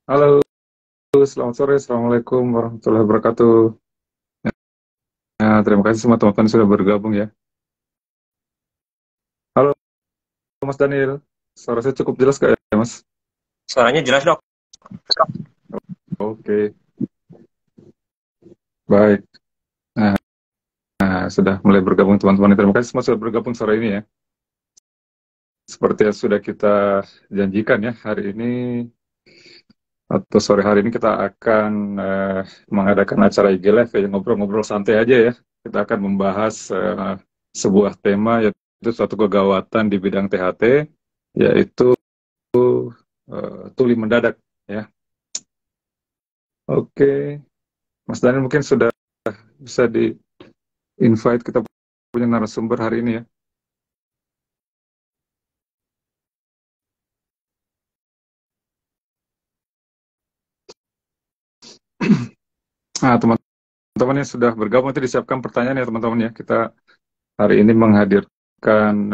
Halo, selamat sore. Assalamualaikum warahmatullahi wabarakatuh. Ya, terima kasih semua teman-teman sudah bergabung ya. Halo, Mas Daniel. Suara saya cukup jelas gak ya, Mas? Suaranya jelas dok. Oke, baik. Nah, sudah mulai bergabung teman-teman. Terima kasih semua sudah bergabung sore ini ya. Seperti yang sudah kita janjikan ya, hari ini atau sore hari ini kita akan mengadakan acara IG Live ya, ngobrol-ngobrol santai aja ya. Kita akan membahas sebuah tema yaitu suatu kegawatan di bidang THT, yaitu tuli mendadak ya. Oke, Mas Daniel mungkin sudah bisa di-invite kita punya narasumber hari ini ya. Nah, teman-teman yang sudah bergabung itu disiapkan pertanyaan ya teman-teman ya. Kita hari ini menghadirkan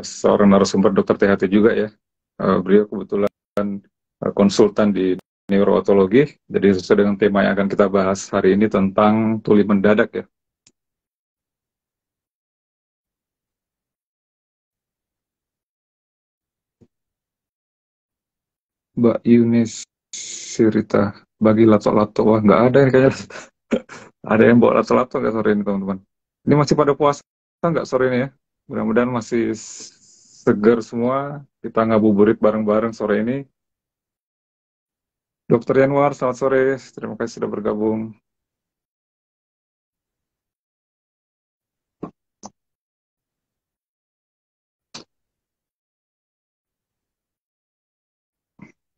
seorang narasumber dokter THT juga ya. Beliau kebetulan konsultan di neurootologi. Jadi sesuai dengan tema yang akan kita bahas hari ini tentang tuli mendadak ya. Mbak Yunis Sirita bagi lato-lato. Wah, nggak ada ini kayaknya. Ada yang bawa lato-lato nggak sore ini teman-teman? Ini masih pada puasa nggak sore ini ya? Mudah-mudahan masih segar semua. Kita ngabuburit bareng-bareng sore ini. Dokter Yanwar, selamat sore. Terima kasih sudah bergabung.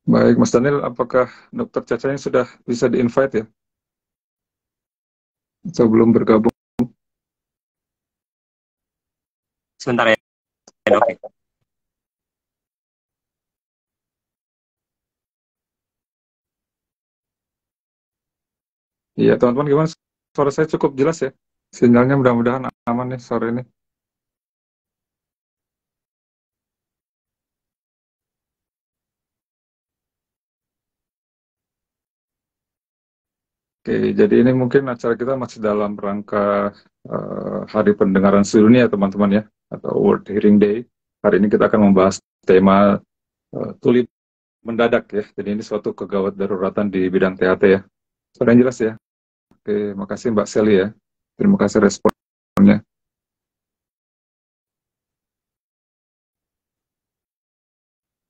Baik, Mas Daniel, apakah Dokter Cacanya sudah bisa di-invite ya? Sebelum bergabung. Sebentar ya dok. Iya, teman-teman gimana? Suara saya cukup jelas ya? Sinyalnya mudah-mudahan aman nih sore ini. Oke, jadi ini mungkin acara kita masih dalam rangka Hari Pendengaran Sedunia, teman-teman ya, atau World Hearing Day. Hari ini kita akan membahas tema tuli mendadak ya. Jadi ini suatu kegawat daruratan di bidang THT ya. Sudah jelas ya. Oke, makasih Mbak Sally ya. Terima kasih responnya.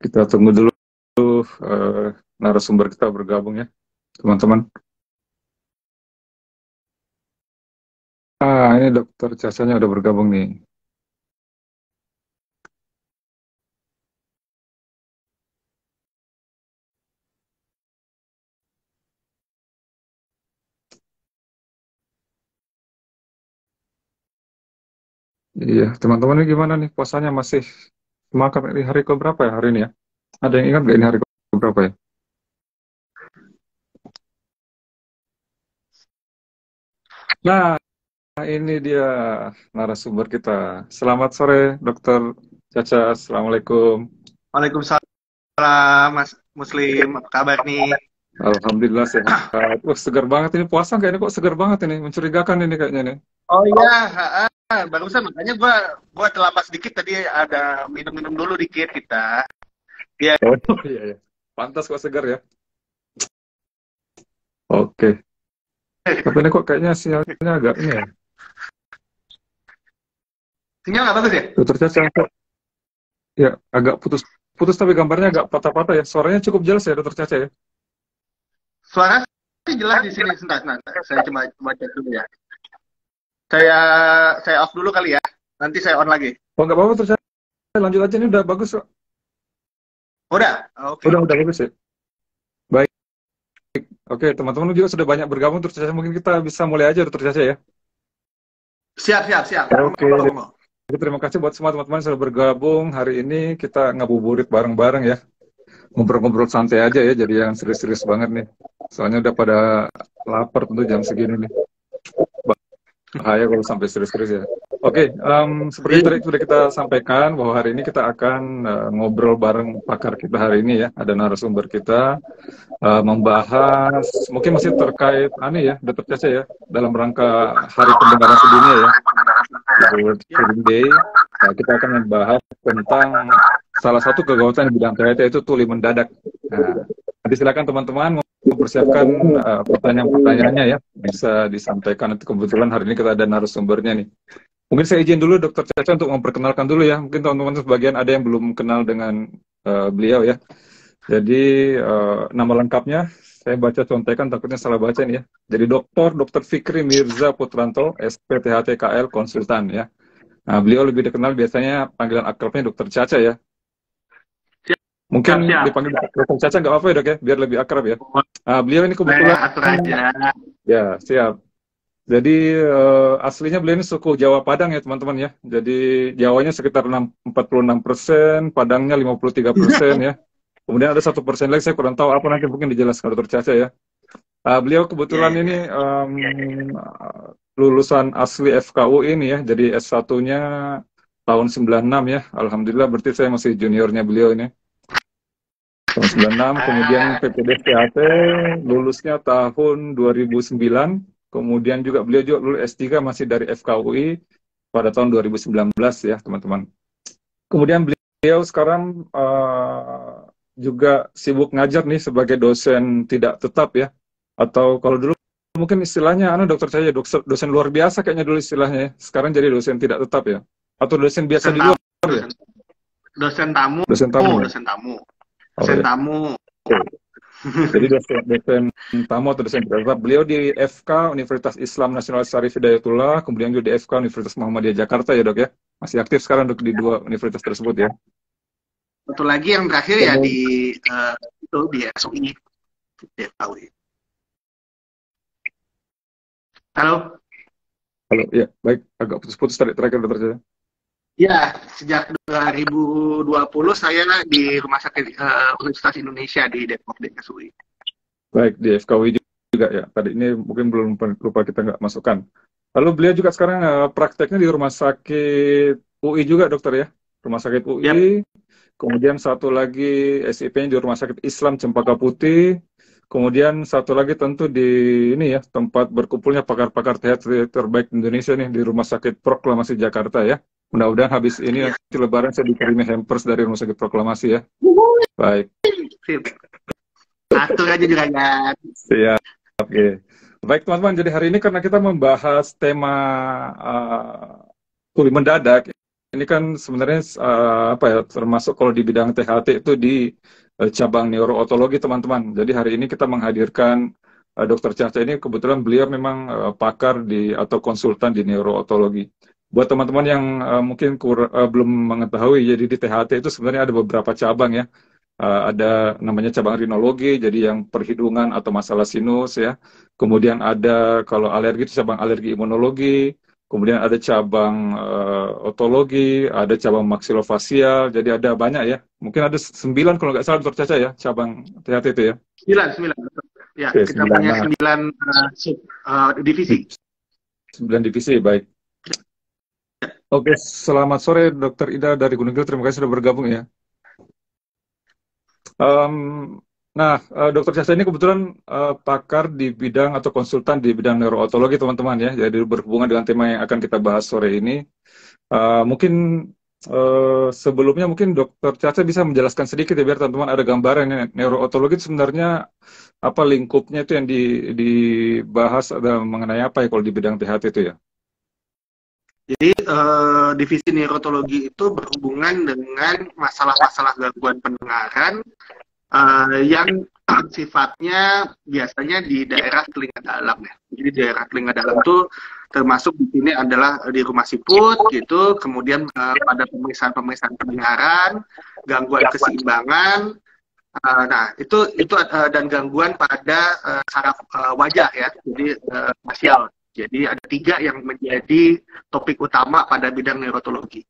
Kita tunggu dulu narasumber kita bergabung ya, teman-teman. Ini Dokter Cacanya udah bergabung nih. Iya, teman-teman ini gimana nih puasanya masih semangat ini hari ke berapa ya hari ini ya? Ada yang ingat nggak ini hari ke berapa ya? Nah, ini dia narasumber kita. Selamat sore, Dokter Caca. Assalamualaikum. Waalaikumsalam, Mas Muslim. Apa kabar nih? Alhamdulillah sehat. Wah, segar banget ini puasa nggak ini kok segar banget ini, mencurigakan ini kayaknya nih. Oh iya, barusan makanya gua terlambat sedikit tadi ada minum-minum dulu dikit kita. Iya. Oh iya ya, pantas kok segar ya. Oke, tapi ini kok kayaknya sinyalnya agak ini ya. Sinyal nggak bagus ya? Dokter Caca kok ya agak putus tapi gambarnya agak patah-patah ya. Suaranya cukup jelas ya Dokter Caca ya. Suara sih jelas di sini. Sebentar. Saya cuma cek dulu ya. Saya saya off dulu kali ya. Nanti saya on lagi. Oh nggak apa-apa Dokter Caca, lanjut aja ini udah bagus kok. Udah? Oke. Udah bagus ya. Baik, oke teman-teman juga sudah banyak bergabung Dokter Caca, mungkin kita bisa mulai aja Dokter Caca ya. Siap. Oke, jadi terima kasih buat semua teman-teman yang sudah bergabung hari ini. Kita ngabuburit bareng-bareng ya, ngobrol-ngobrol santai aja ya, jadi yang serius-serius banget nih. Soalnya udah pada lapar tentu jam segini nih. Bahaya kalau sampai serius-serius ya. Oke, seperti tadi sudah kita sampaikan bahwa hari ini kita akan ngobrol bareng pakar kita hari ini ya. Ada narasumber kita membahas mungkin masih terkait ya, Dr. Caca ya, dalam rangka Hari Pendengaran Sedunia ya, World Hearing Day. Nah, kita akan membahas tentang salah satu kegawatan di bidang THT yaitu tuli mendadak. Nah, nanti silakan teman-teman mempersiapkan pertanyaan-pertanyaannya ya, bisa disampaikan. Nanti kebetulan hari ini kita ada narasumbernya nih. Mungkin saya izin dulu Dr. Caca untuk memperkenalkan dulu ya. Mungkin teman-teman sebagian ada yang belum kenal dengan beliau ya. Jadi nama lengkapnya saya baca contekan takutnya salah baca nih ya. Jadi Dr. Fikri Mirza Putranto, SPTHTKL konsultan ya. Nah, beliau lebih dikenal biasanya panggilan akrabnya Dr. Caca ya. Mungkin dipanggil Dr. Caca nggak apa-apa ya dok ya, biar lebih akrab ya. Beliau ini kebetulan ya siap. Jadi aslinya beliau ini suku Jawa Padang ya teman-teman ya. Jadi Jawanya sekitar 46%, Padangnya 53% ya. Kemudian ada 1% lagi saya kurang tahu apa, nanti mungkin dijelaskan Dr. Caca ya. Beliau kebetulan ini lulusan asli FKU ini ya. Jadi S1-nya tahun 96 ya. Alhamdulillah berarti saya masih juniornya beliau ini. Tahun 96, kemudian PPD THT lulusnya tahun 2009. Kemudian juga beliau juga lulus S3 masih dari FKUI pada tahun 2019 ya teman-teman. Kemudian beliau sekarang juga sibuk ngajar nih sebagai dosen tidak tetap ya. Atau kalau dulu mungkin istilahnya Dokter Cahaya dosen luar biasa kayaknya dulu istilahnya ya. Sekarang jadi dosen tidak tetap ya. Atau dosen biasa di luar ya. Dosen tamu. Jadi dosen tamu atau dosen tetap. Beliau di FK Universitas Islam Nasional Syarif Hidayatullah, kemudian juga di FK Universitas Muhammadiyah Jakarta ya dok ya. Masih aktif sekarang dok di dua universitas tersebut ya. Betul lagi yang terakhir ya di SUI. Halo. Halo, ya baik, agak putus-putus terakhir dokter saya. Ya, sejak 2020 saya di Rumah Sakit Universitas Indonesia di Depok DSUI. Baik, di FKUI juga ya. Tadi ini mungkin belum lupa kita nggak masukkan. Lalu beliau juga sekarang prakteknya di Rumah Sakit UI juga dokter ya. Rumah Sakit UI. Yep. Kemudian satu lagi SIP-nya di Rumah Sakit Islam Cempaka Putih. Kemudian satu lagi tentu di ini ya, tempat berkumpulnya pakar-pakar THT terbaik di Indonesia nih, di Rumah Sakit Proklamasi Jakarta ya. Mudah-mudahan habis ini nanti lebaran saya dikirimi hampers dari Rumah Sakit Proklamasi ya. Baik. Atur aja juragan. Siap. Oke. Baik teman-teman, jadi hari ini karena kita membahas tema tuli mendadak, ini kan sebenarnya termasuk kalau di bidang THT itu di cabang neurootologi teman-teman. Jadi hari ini kita menghadirkan Dr. Caca ini, kebetulan beliau memang pakar atau konsultan di neurootologi. Buat teman-teman yang mungkin belum mengetahui, jadi di THT itu sebenarnya ada beberapa cabang ya. Ada namanya cabang rinologi, jadi yang perhidungan atau masalah sinus ya. Kemudian ada kalau alergi itu cabang alergi imunologi. Kemudian ada cabang otologi, ada cabang maksilofasial, jadi ada banyak ya. Mungkin ada 9 kalau nggak salah Dr. Caca ya, cabang THT itu ya. 9. Ya, oke, kita punya 9 divisi. 9 divisi, baik. Oke, selamat sore Dr. Ida dari Gunung Kidul, terima kasih sudah bergabung ya. Dr. Caca ini kebetulan pakar di bidang atau konsultan di bidang neurootologi teman-teman ya, jadi berhubungan dengan tema yang akan kita bahas sore ini. Sebelumnya mungkin Dr. Caca bisa menjelaskan sedikit ya, biar teman-teman ada gambaran. Neurootologi itu sebenarnya apa lingkupnya itu yang dibahas ada mengenai apa ya kalau di bidang THT itu ya? Jadi divisi neurotologi itu berhubungan dengan masalah-masalah gangguan pendengaran yang sifatnya biasanya di daerah telinga dalam ya. Jadi daerah telinga dalam itu termasuk di sini adalah di rumah siput gitu, kemudian pada pemeriksaan pendengaran, gangguan keseimbangan, itu dan gangguan pada saraf wajah ya, jadi facial. Jadi ada 3 yang menjadi topik utama pada bidang neurotologi.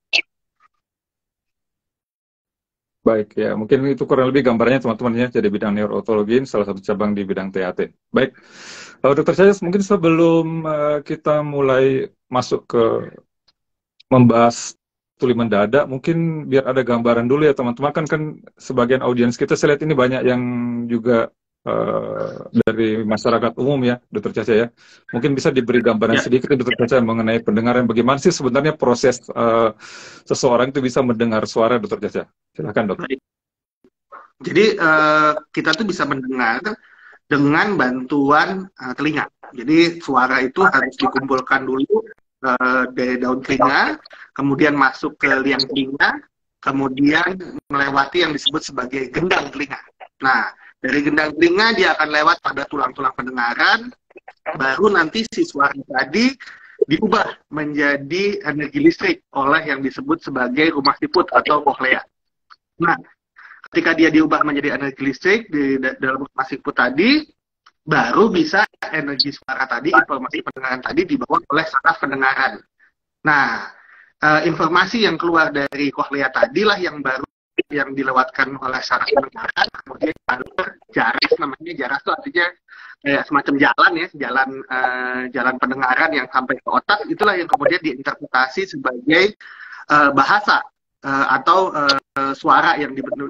Baik, ya mungkin itu kurang lebih gambarnya teman-teman ya, jadi bidang neurotologi salah satu cabang di bidang THT. Baik, Dokter Caca, mungkin sebelum kita mulai masuk ke membahas tuli mendadak, mungkin biar ada gambaran dulu ya teman-teman. Kan sebagian audiens kita saya lihat ini banyak yang juga dari masyarakat umum ya, Dokter Caca ya. Mungkin bisa diberi gambaran sedikit Dokter Caca mengenai pendengaran. Bagaimana sih sebenarnya proses seseorang itu bisa mendengar suara, Dokter Caca? Silakan Dok. Jadi kita tuh bisa mendengar dengan bantuan telinga. Jadi suara itu harus dikumpulkan dulu dari daun telinga, kemudian masuk ke liang telinga, kemudian melewati yang disebut sebagai gendang telinga. Nah, dari gendang telinga dia akan lewat pada tulang-tulang pendengaran, baru nanti si suara tadi diubah menjadi energi listrik oleh yang disebut sebagai rumah siput atau koklea. Nah, ketika dia diubah menjadi energi listrik di dalam rumah siput tadi, baru bisa energi suara tadi, informasi pendengaran tadi dibawa oleh saraf pendengaran. Nah, informasi yang keluar dari koklea tadilah yang baru yang dilewatkan oleh saraf pendengaran, kemudian jalur jaras, namanya jaras itu artinya kayak semacam jalan ya, jalan pendengaran yang sampai ke otak, itulah yang kemudian diinterpretasi sebagai bahasa atau suara yang dibentuk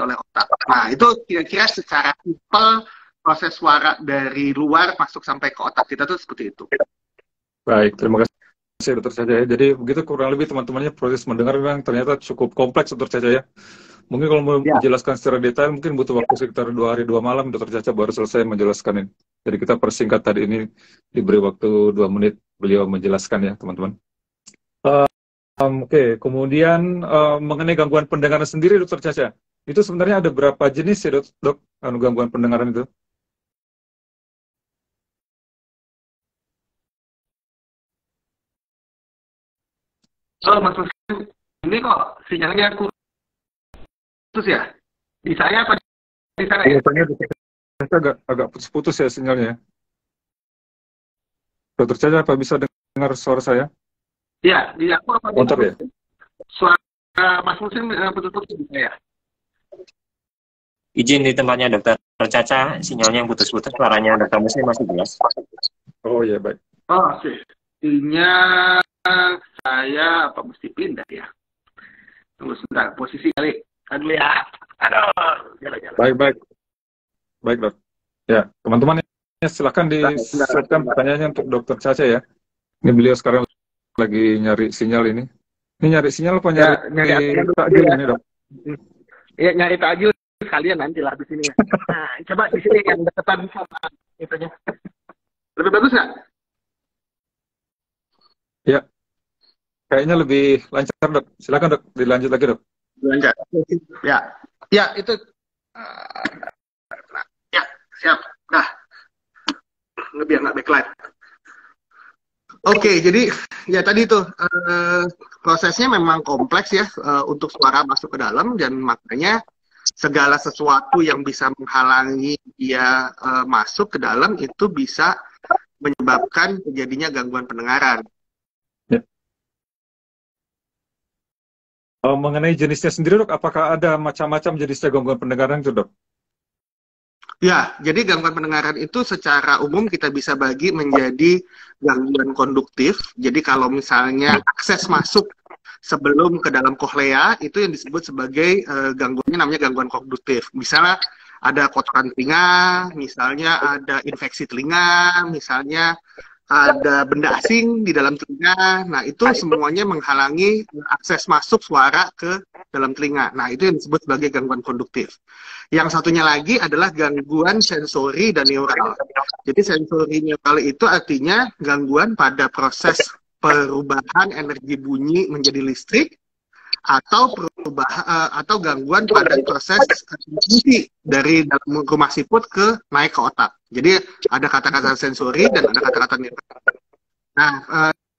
oleh otak. Nah, itu kira-kira secara simpel proses suara dari luar masuk sampai ke otak kita tuh seperti itu. Baik, terima kasih Dokter Caca ya. Jadi begitu kurang lebih teman-temannya proses mendengar memang ternyata cukup kompleks Dokter Caca ya. Mungkin kalau mau menjelaskan secara detail mungkin butuh waktu sekitar 2 hari 2 malam Dokter Caca baru selesai menjelaskan ini. Jadi kita persingkat tadi ini, diberi waktu 2 menit beliau menjelaskan ya teman-teman. Oke, kemudian mengenai gangguan pendengaran sendiri Dokter Caca, itu sebenarnya ada berapa jenis ya dok gangguan pendengaran itu? Oh, Mas Muslim, ini kok sinyalnya putus ya? Di saya apa di sana ya? Agak putus-putus ya sinyalnya. Dokter Caca, apa bisa dengar suara saya? Ya, di aku apa Motor ya? Suara Mas Muslim putus-putus di saya. Izin di tempatnya Dokter Caca, sinyalnya yang putus-putus, suaranya Dokter Muslim masih jelas. Oh iya, baik. Oh, sih. Sinyal saya apa mesti pindah ya? Tunggu sebentar, posisi kali. Aduh ya. Aduh, jalan-jalan. Baik, Dok. Ya, teman-teman silakan disiapkan pertanyaannya untuk Dokter Caca ya. Ini beliau sekarang lagi nyari sinyal ini. Ini nyari sinyal apa nyari takjil ini, Dok? Iya, nyari takjil sekalian nanti lah di sini. Nah, coba di sini yang deketan sama itunya. Lebih bagus nggak? Ya, kayaknya lebih lancar Dok. Silakan Dok, dilanjut lagi Dok. Lanjut. Ya itu. Ya, siap. Nah, biar nggak backlight. Oke, jadi ya tadi tuh prosesnya memang kompleks ya untuk suara masuk ke dalam, dan makanya segala sesuatu yang bisa menghalangi dia masuk ke dalam itu bisa menyebabkan terjadinya gangguan pendengaran. Ya. Mengenai jenisnya sendiri Dok, apakah ada macam-macam jenisnya gangguan pendengaran itu Dok? Ya, jadi gangguan pendengaran itu secara umum kita bisa bagi menjadi gangguan konduktif. Jadi kalau misalnya akses masuk sebelum ke dalam koklea, itu yang disebut sebagai gangguannya namanya gangguan konduktif. Misalnya ada kotoran telinga, misalnya ada infeksi telinga, misalnya ada benda asing di dalam telinga. Nah, itu semuanya menghalangi akses masuk suara ke dalam telinga. Nah, itu yang disebut sebagai gangguan konduktif. Yang satunya lagi adalah gangguan sensori dan neural. Jadi sensori neural itu artinya gangguan pada proses perubahan energi bunyi menjadi listrik, atau atau gangguan pada proses transmisi dari dalam rumah siput ke naik ke otak. Jadi ada kata-kata sensori dan ada kata-kata neural. Nah,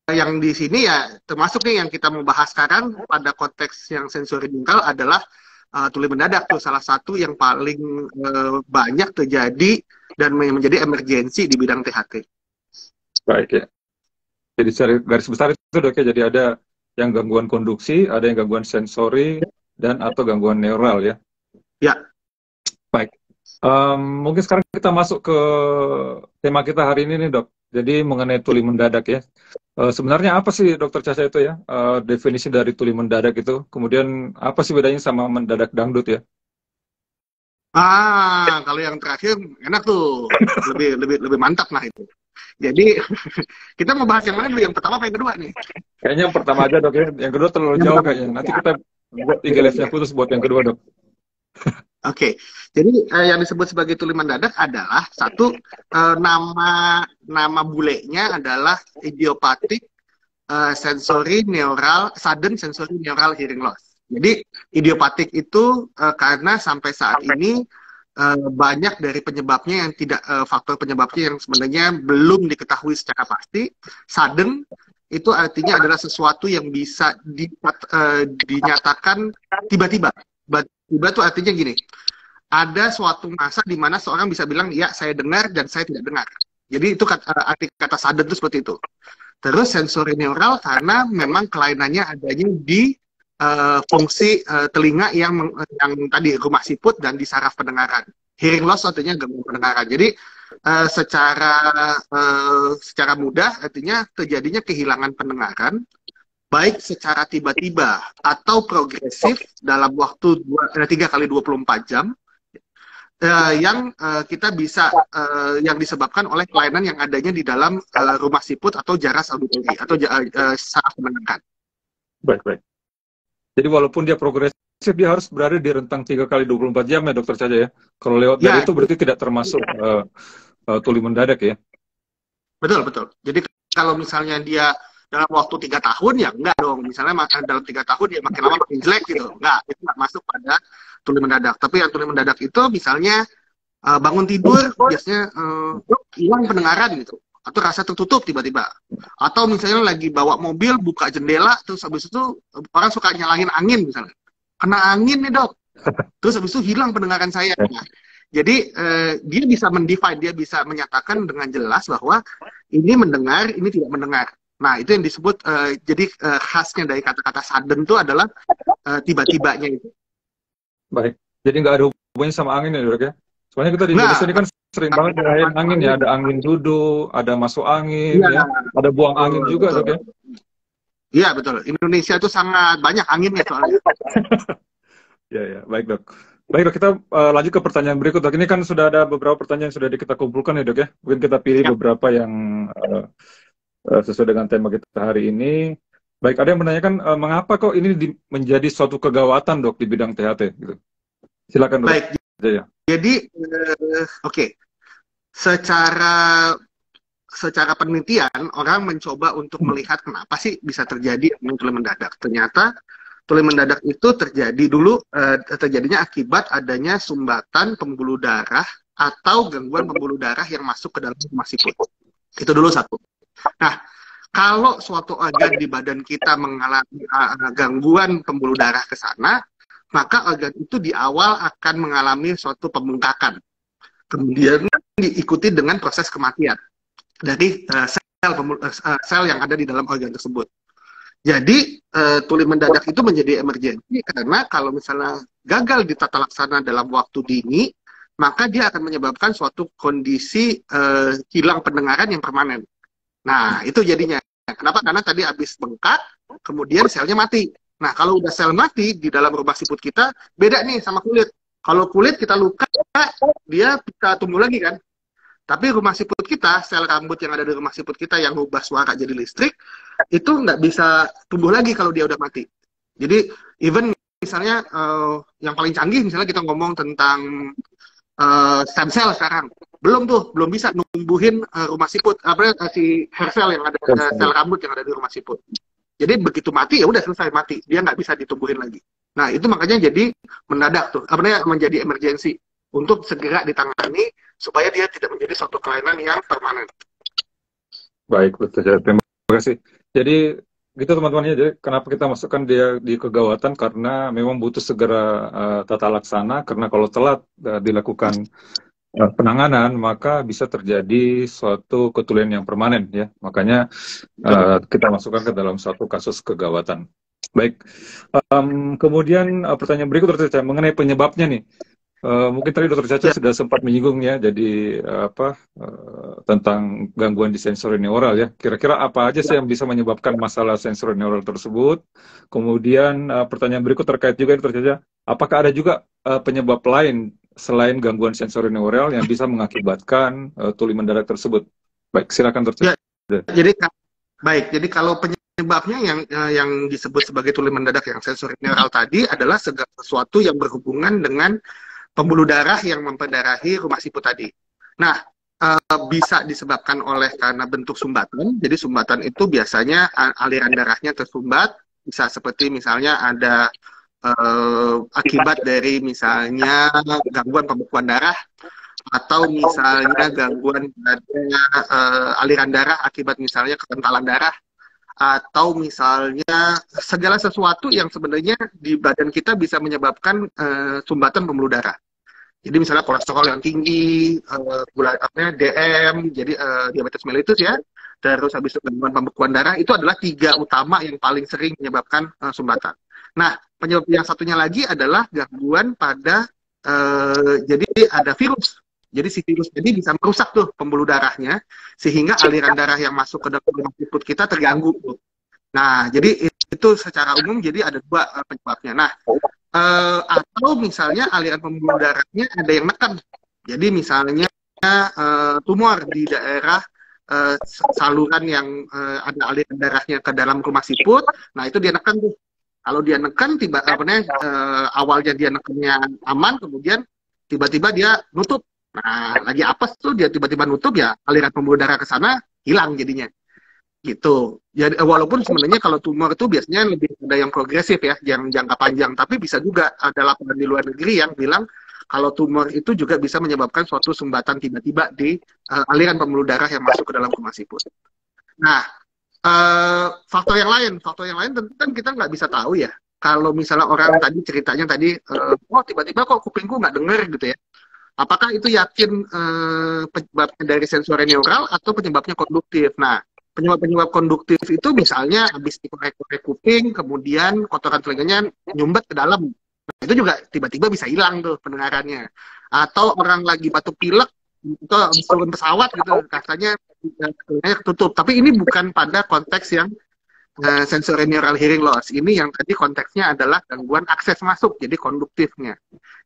yang di sini ya termasuk nih yang kita mau bahas sekarang pada konteks yang sensori neural adalah tuli mendadak tuh salah satu yang paling banyak terjadi dan menjadi emergensi di bidang THT. Baik ya. Jadi secara garis besar itu Dok ya, jadi ada yang gangguan konduksi, ada yang gangguan sensori, dan atau gangguan neural ya. Ya. Baik. Mungkin sekarang kita masuk ke tema kita hari ini nih Dok. Jadi mengenai tuli mendadak ya. Sebenarnya apa sih Dokter Caca itu ya? Definisi dari tuli mendadak itu. Kemudian apa sih bedanya sama mendadak dangdut ya? Kalau yang terakhir enak tuh, lebih mantap lah itu. Jadi kita mau bahas yang mana dulu? Yang pertama apa yang kedua nih? Kayaknya yang pertama aja dok ya. Yang kedua terlalu Yang jauh pertama. kayaknya. Nanti kita buat IG live-nya khusus buat yang kedua dok. Oke, jadi yang disebut sebagai tuli mendadak adalah satu, nama bulenya adalah idiopathic sensory neural sudden sensory neural hearing loss. Jadi idiopatik itu karena sampai saat ini banyak dari penyebabnya yang tidak faktor penyebabnya yang sebenarnya belum diketahui secara pasti. Sudden itu artinya adalah sesuatu yang bisa dinyatakan tiba-tiba. Tiba itu artinya gini, ada suatu masa di mana seorang bisa bilang, ya saya dengar dan saya tidak dengar. Jadi itu arti kata sudden itu seperti itu. Terus sensory neural karena memang kelainannya adanya di fungsi telinga yang tadi rumah siput dan di saraf pendengaran. Hearing loss artinya gangguan pendengaran. Jadi secara mudah artinya terjadinya kehilangan pendengaran baik secara tiba-tiba atau progresif dalam waktu 3 kali 24 jam yang kita bisa yang disebabkan oleh kelainan yang adanya di dalam rumah siput atau jaras auditori atau saraf pendengaran. Baik. Jadi walaupun dia progresif, dia harus berada di rentang 3 kali 24 jam ya Dokter Caca ya. Kalau lewat dari itu berarti tidak termasuk tuli mendadak ya. Betul. Jadi kalau misalnya dia dalam waktu 3 tahun ya enggak dong. Misalnya dalam 3 tahun ya makin lama makin jelek gitu. Enggak, itu enggak masuk pada tuli mendadak. Tapi yang tuli mendadak itu misalnya bangun tidur biasanya hilang pendengaran gitu. Atau rasa tertutup tiba-tiba. Atau misalnya lagi bawa mobil, buka jendela, terus habis itu orang suka nyalahin angin misalnya. Kena angin nih dok. Terus habis itu hilang pendengaran saya. Nah, jadi dia bisa mendefine, dia bisa menyatakan dengan jelas bahwa ini mendengar, ini tidak mendengar. Nah, itu yang disebut, jadi khasnya dari kata-kata sudden itu adalah tiba-tibanya itu. Baik, jadi nggak ada hubungannya sama angin ya dok ya? Soalnya kita di Indonesia ini kan sering banget ngerayain angin ya, ada angin duduk, ada masuk angin, ya, ada buang angin juga dok ya? Iya betul, Indonesia itu sangat banyak anginnya soalnya. Ya, baik dok. Baik dok, kita lanjut ke pertanyaan berikut dok. Ini kan sudah ada beberapa pertanyaan yang sudah kita kumpulkan ya dok ya. Mungkin kita pilih beberapa yang sesuai dengan tema kita hari ini. Baik, ada yang menanyakan mengapa kok ini menjadi suatu kegawatan dok di bidang THT gitu. Silakan dok. Baik, jadi oke. Secara penelitian orang mencoba untuk melihat kenapa sih bisa terjadi tuli mendadak. Ternyata tuli mendadak itu terjadinya akibat adanya sumbatan pembuluh darah atau gangguan pembuluh darah yang masuk ke dalam rumah siput. Itu dulu satu. Nah, kalau suatu organ di badan kita mengalami gangguan pembuluh darah ke sana, maka organ itu di awal akan mengalami suatu pembengkakan. Kemudian diikuti dengan proses kematian dari sel yang ada di dalam organ tersebut. Jadi tuli mendadak itu menjadi emergensi karena kalau misalnya gagal ditata laksana dalam waktu dini, maka dia akan menyebabkan suatu kondisi hilang pendengaran yang permanen. Nah, itu jadinya. Kenapa? Karena tadi habis bengkak, kemudian selnya mati. Nah, kalau udah sel mati di dalam rumah siput kita, beda nih sama kulit. Kalau kulit kita luka, dia bisa tumbuh lagi kan. Tapi rumah siput kita, sel rambut yang ada di rumah siput kita yang ubah suara jadi listrik, itu nggak bisa tumbuh lagi kalau dia udah mati. Jadi, even misalnya yang paling canggih, misalnya kita ngomong tentang stem cell sekarang. Belum bisa numbuhin rumah siput, si hair cell yang ada, sel rambut yang ada di rumah siput. Jadi begitu mati ya udah selesai mati, dia nggak bisa ditumbuhin lagi. Nah itu makanya jadi mendadak tuh, menjadi emergensi untuk segera ditangani supaya dia tidak menjadi suatu kelainan yang permanen. Baik, betul. Terima kasih. Jadi gitu teman-teman ya. Jadi kenapa kita masukkan dia di kegawatan karena memang butuh segera tata laksana karena kalau telat dilakukan penanganan maka bisa terjadi suatu ketulian yang permanen ya. Makanya kita masukkan ke dalam suatu kasus kegawatan. Baik. Kemudian pertanyaan berikut mengenai penyebabnya nih. Mungkin tadi Dokter Caca Ya, sudah sempat menyinggung ya, jadi tentang gangguan di sensorineural ya. Kira-kira apa aja sih yang bisa menyebabkan masalah sensorineural tersebut? Kemudian pertanyaan berikut terkait juga Dokter Caca, apakah ada juga penyebab lain selain gangguan sensorineural yang bisa mengakibatkan tuli mendadak tersebut? Baik, silakan Dokter ya. Caca. Jadi kalau penyebabnya yang disebut sebagai tuli mendadak yang sensorineural tadi adalah segala sesuatu yang berhubungan dengan pembuluh darah yang memperdarahi rumah siput tadi. Nah, bisa disebabkan oleh karena bentuk sumbatan. Jadi sumbatan itu biasanya aliran darahnya tersumbat, bisa seperti misalnya ada akibat dari misalnya gangguan pembekuan darah, atau misalnya gangguan pada aliran darah akibat misalnya kekentalan darah, atau misalnya segala sesuatu yang sebenarnya di badan kita bisa menyebabkan sumbatan pembuluh darah. Jadi misalnya kolesterol yang tinggi, gula DM, jadi diabetes mellitus ya, terus habis itu gangguan pembekuan darah, itu adalah 3 utama yang paling sering menyebabkan sumbatan. Nah, penyebab yang satunya lagi adalah gangguan pada, jadi ada virus. Jadi si virus ini bisa merusak tuh pembuluh darahnya, sehingga aliran darah yang masuk ke dalam rumah siput kita terganggu. Nah, jadi itu secara umum jadi ada 2 penyebabnya. Nah, atau misalnya aliran pembuluh darahnya ada yang neken. Jadi misalnya tumor di daerah saluran yang ada aliran darahnya ke dalam rumah siput, nah itu dia neken tuh. Kalau dia neken, awalnya dia nekennya aman, kemudian tiba-tiba dia nutup. Nah, lagi apes tuh dia tiba-tiba nutup, ya aliran pembuluh darah ke sana hilang jadinya. Gitu. Jadi walaupun sebenarnya kalau tumor itu biasanya lebih ada yang progresif ya, yang jangka panjang, tapi bisa juga ada laporan di luar negeri yang bilang kalau tumor itu juga bisa menyebabkan suatu sumbatan tiba-tiba di aliran pembuluh darah yang masuk ke dalam rumah siput. Nah, faktor yang lain tentu kan kita nggak bisa tahu ya. Kalau misalnya orang tadi ceritanya tadi, oh tiba-tiba kok kupingku nggak denger gitu ya. Apakah itu yakin penyebabnya dari sensorineural atau penyebabnya konduktif? Nah, penyebab-penyebab konduktif itu misalnya habis dikorek-korek kuping, kemudian kotoran telinganya nyumbat ke dalam. Nah, itu juga tiba-tiba bisa hilang tuh pendengarannya. Atau orang lagi batuk pilek, itu habis turun pesawat gitu, katanya telinganya ketutup. Tapi ini bukan pada konteks yang sensorineural hearing loss. Ini yang tadi konteksnya adalah gangguan akses masuk, jadi konduktifnya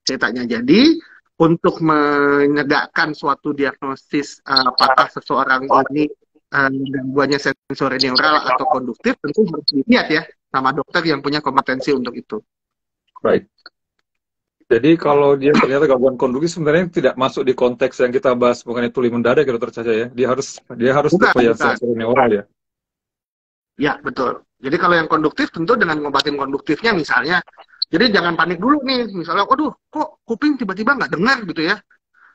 ceritanya. Jadi untuk menegakkan suatu diagnosis apakah seseorang ini gangguannya sensorineural atau konduktif, tentu harus dilihat ya sama dokter yang punya kompetensi untuk itu. Baik. Jadi kalau dia ternyata gangguan konduktif sebenarnya tidak masuk di konteks yang kita bahas mengenai tuli mendadak ya Dokter Caca ya. Dia harus tipe yang sensorineural ya. Ya, betul. Jadi kalau yang konduktif tentu dengan ngobatin konduktifnya misalnya. Jadi jangan panik dulu nih, misalnya, waduh, kok kuping tiba-tiba nggak dengar gitu ya.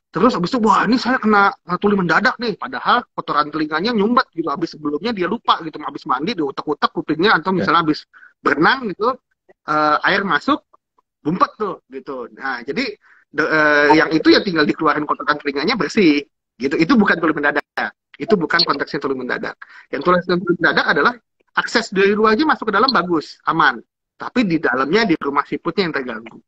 Terus abis itu, wah ini saya kena tuli mendadak nih. Padahal kotoran telinganya nyumbat gitu. Abis sebelumnya dia lupa gitu, abis mandi diutek-utek kupingnya, atau misalnya abis berenang gitu, air masuk, bumpet tuh gitu. Nah, jadi yang itu ya tinggal dikeluarin kotoran telinganya bersih gitu. Itu bukan tuli mendadak. Itu bukan konteksnya tuli mendadak. Yang tuli mendadak adalah akses dari luar aja masuk ke dalam bagus, aman. Tapi di dalamnya, di rumah siputnya yang terganggu.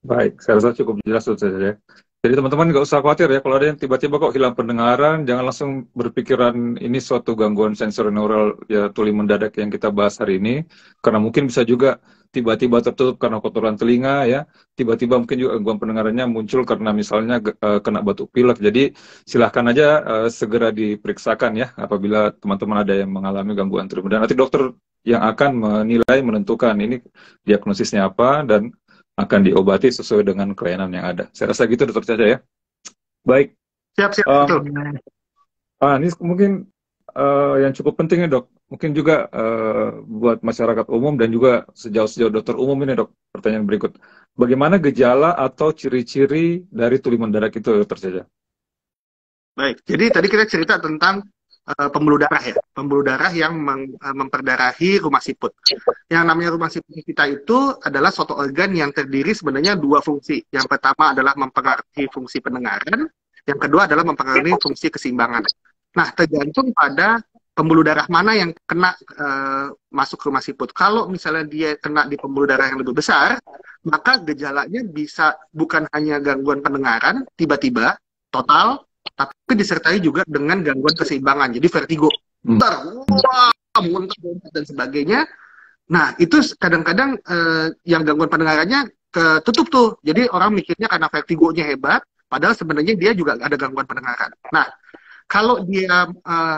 Baik, saya rasa cukup jelas saja. Jadi teman-teman nggak usah khawatir ya, kalau ada yang tiba-tiba kok hilang pendengaran, jangan langsung berpikiran ini suatu gangguan sensorineural ya tuli mendadak yang kita bahas hari ini, karena mungkin bisa juga tiba-tiba tertutup karena kotoran telinga ya, tiba-tiba mungkin juga gangguan pendengarannya muncul karena misalnya kena batuk pilek. Jadi silahkan aja segera diperiksakan ya apabila teman-teman ada yang mengalami gangguan tuli mendadak. Nanti dokter yang akan menilai, menentukan ini diagnosisnya apa dan akan diobati sesuai dengan kelainan yang ada. Saya rasa gitu Dokter Caca ya. Baik. Siap. Ini mungkin yang cukup penting ya Dok. Mungkin juga buat masyarakat umum dan juga sejauh dokter umum ini Dok. Pertanyaan berikut. Bagaimana gejala atau ciri-ciri dari tuli mendadak itu Dokter Caca? Baik, jadi tadi kita cerita tentang pembuluh darah ya, pembuluh darah yang memperdarahi rumah siput. Yang namanya rumah siput kita itu adalah suatu organ yang terdiri sebenarnya 2 fungsi. Yang pertama adalah mempengaruhi fungsi pendengaran, yang kedua adalah mempengaruhi fungsi keseimbangan. Nah, tergantung pada pembuluh darah mana yang kena masuk ke rumah siput. Kalau misalnya dia kena di pembuluh darah yang lebih besar, maka gejalanya bisa bukan hanya gangguan pendengaran tiba-tiba total, tapi disertai juga dengan gangguan keseimbangan. Jadi vertigo, wah, muntah dan sebagainya. Nah, itu kadang-kadang yang gangguan pendengarannya ketutup tuh. Jadi orang mikirnya karena vertigonya hebat, padahal sebenarnya dia juga ada gangguan pendengaran. Nah, kalau dia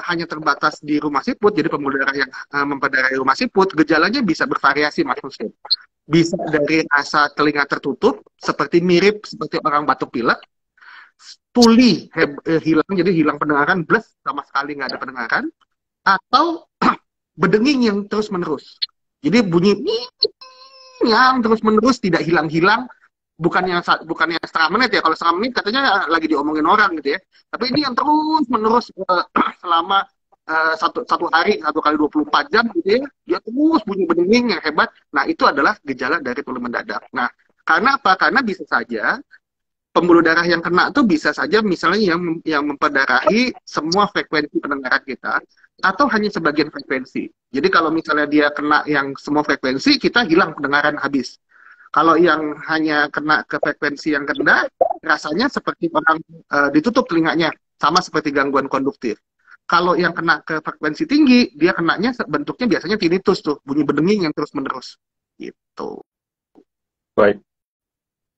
hanya terbatas di rumah siput, jadi pembuluh darah yang memperdarai rumah siput, gejalanya bisa bervariasi, Mas Muslim. Bisa dari rasa telinga tertutup, seperti mirip seperti orang batuk pilek, tuli hilang, jadi hilang pendengaran, bless, sama sekali nggak ada pendengaran, atau bedenging yang terus-menerus. Jadi bunyi yang terus-menerus tidak hilang-hilang, bukannya setengah menit ya, kalau setengah menit katanya lagi diomongin orang gitu ya, tapi ini yang terus-menerus selama satu hari, 1 kali 24 jam gitu ya, dia terus bunyi bedenging yang hebat. Nah, itu adalah gejala dari tuli mendadak. Nah, karena apa? Karena bisa saja pembuluh darah yang kena tuh bisa saja misalnya yang memperdarahi semua frekuensi pendengaran kita, atau hanya sebagian frekuensi. Jadi kalau misalnya dia kena yang semua frekuensi, kita hilang pendengaran habis. Kalau yang hanya kena ke frekuensi yang rendah, rasanya seperti orang ditutup telinganya, sama seperti gangguan konduktif. Kalau yang kena ke frekuensi tinggi, dia kenanya bentuknya biasanya tinnitus tuh, bunyi bedenging yang terus-menerus. Gitu. Baik.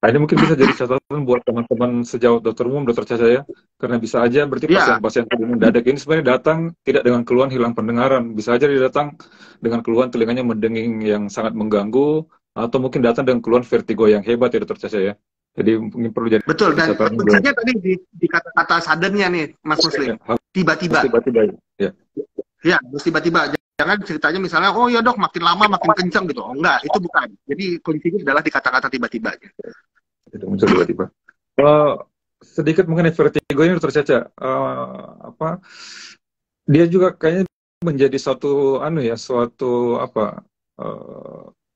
Nah, ini mungkin bisa jadi catatan buat teman-teman sejawat dokter umum, dokter Caca ya. Karena bisa aja berarti pasien-pasien tuli mendadak ini sebenarnya datang tidak dengan keluhan hilang pendengaran. Bisa aja dia datang dengan keluhan telinganya mendenging yang sangat mengganggu, atau mungkin datang dengan keluhan vertigo yang hebat ya dokter Caca ya. Jadi mungkin perlu jadi betul, dan tentunya tadi di kata-kata suddennya nih, Mas Muslim. Tiba-tiba. Ya. Ya, tiba-tiba. Jangan ceritanya misalnya, oh ya dok, makin lama makin kencang gitu. Oh enggak, itu bukan. Jadi kuncinya adalah di kata-kata tiba-tiba. Itu muncul tiba-tiba. Sedikit mengenai vertigo ini dokter Caca, dia juga kayaknya menjadi suatu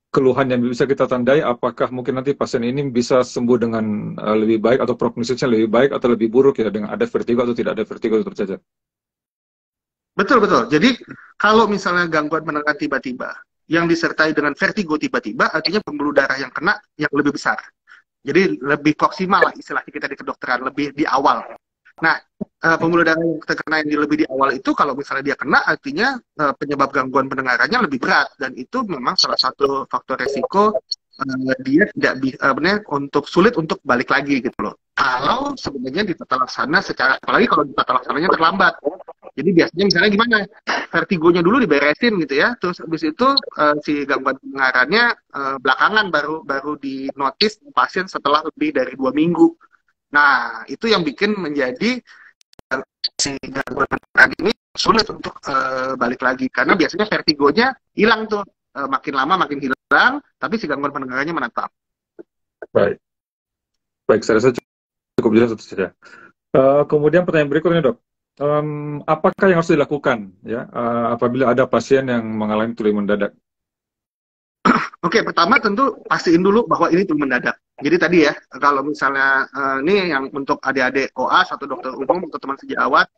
keluhan yang bisa kita tandai. Apakah mungkin nanti pasien ini bisa sembuh dengan lebih baik, atau prognosisnya lebih baik atau lebih buruk ya dengan ada vertigo atau tidak ada vertigo dokter Caca? Betul. Jadi kalau misalnya gangguan pendengaran tiba-tiba yang disertai dengan vertigo tiba-tiba, artinya pembuluh darah yang kena yang lebih besar. Jadi lebih proksimal lah istilahnya kita di kedokteran, lebih di awal. Nah, pembuluh darah yang terkena yang lebih di awal itu kalau misalnya dia kena, artinya penyebab gangguan pendengarannya lebih berat, dan itu memang salah satu faktor resiko dia tidak benar untuk sulit untuk balik lagi gitu loh. Kalau sebenarnya ditata laksana secara, apalagi kalau ditata laksananya terlambat. Jadi biasanya misalnya gimana, vertigonya dulu diberesin gitu ya, terus habis itu si gangguan pendengarannya belakangan baru dinotis pasien setelah lebih dari 2 minggu. Nah, itu yang bikin menjadi si gangguan pendengaran ini sulit untuk balik lagi, karena biasanya vertigonya hilang tuh, makin lama makin hilang, tapi si gangguan pendengarannya menetap. Baik, saya rasa cukup jelas saja. Kemudian pertanyaan berikutnya dok. Apakah yang harus dilakukan ya apabila ada pasien yang mengalami tuli mendadak? Oke, pertama tentu pastiin dulu bahwa ini tuli mendadak. Jadi tadi ya, kalau misalnya ini yang untuk adik-adik koas atau dokter umum atau teman sejawat,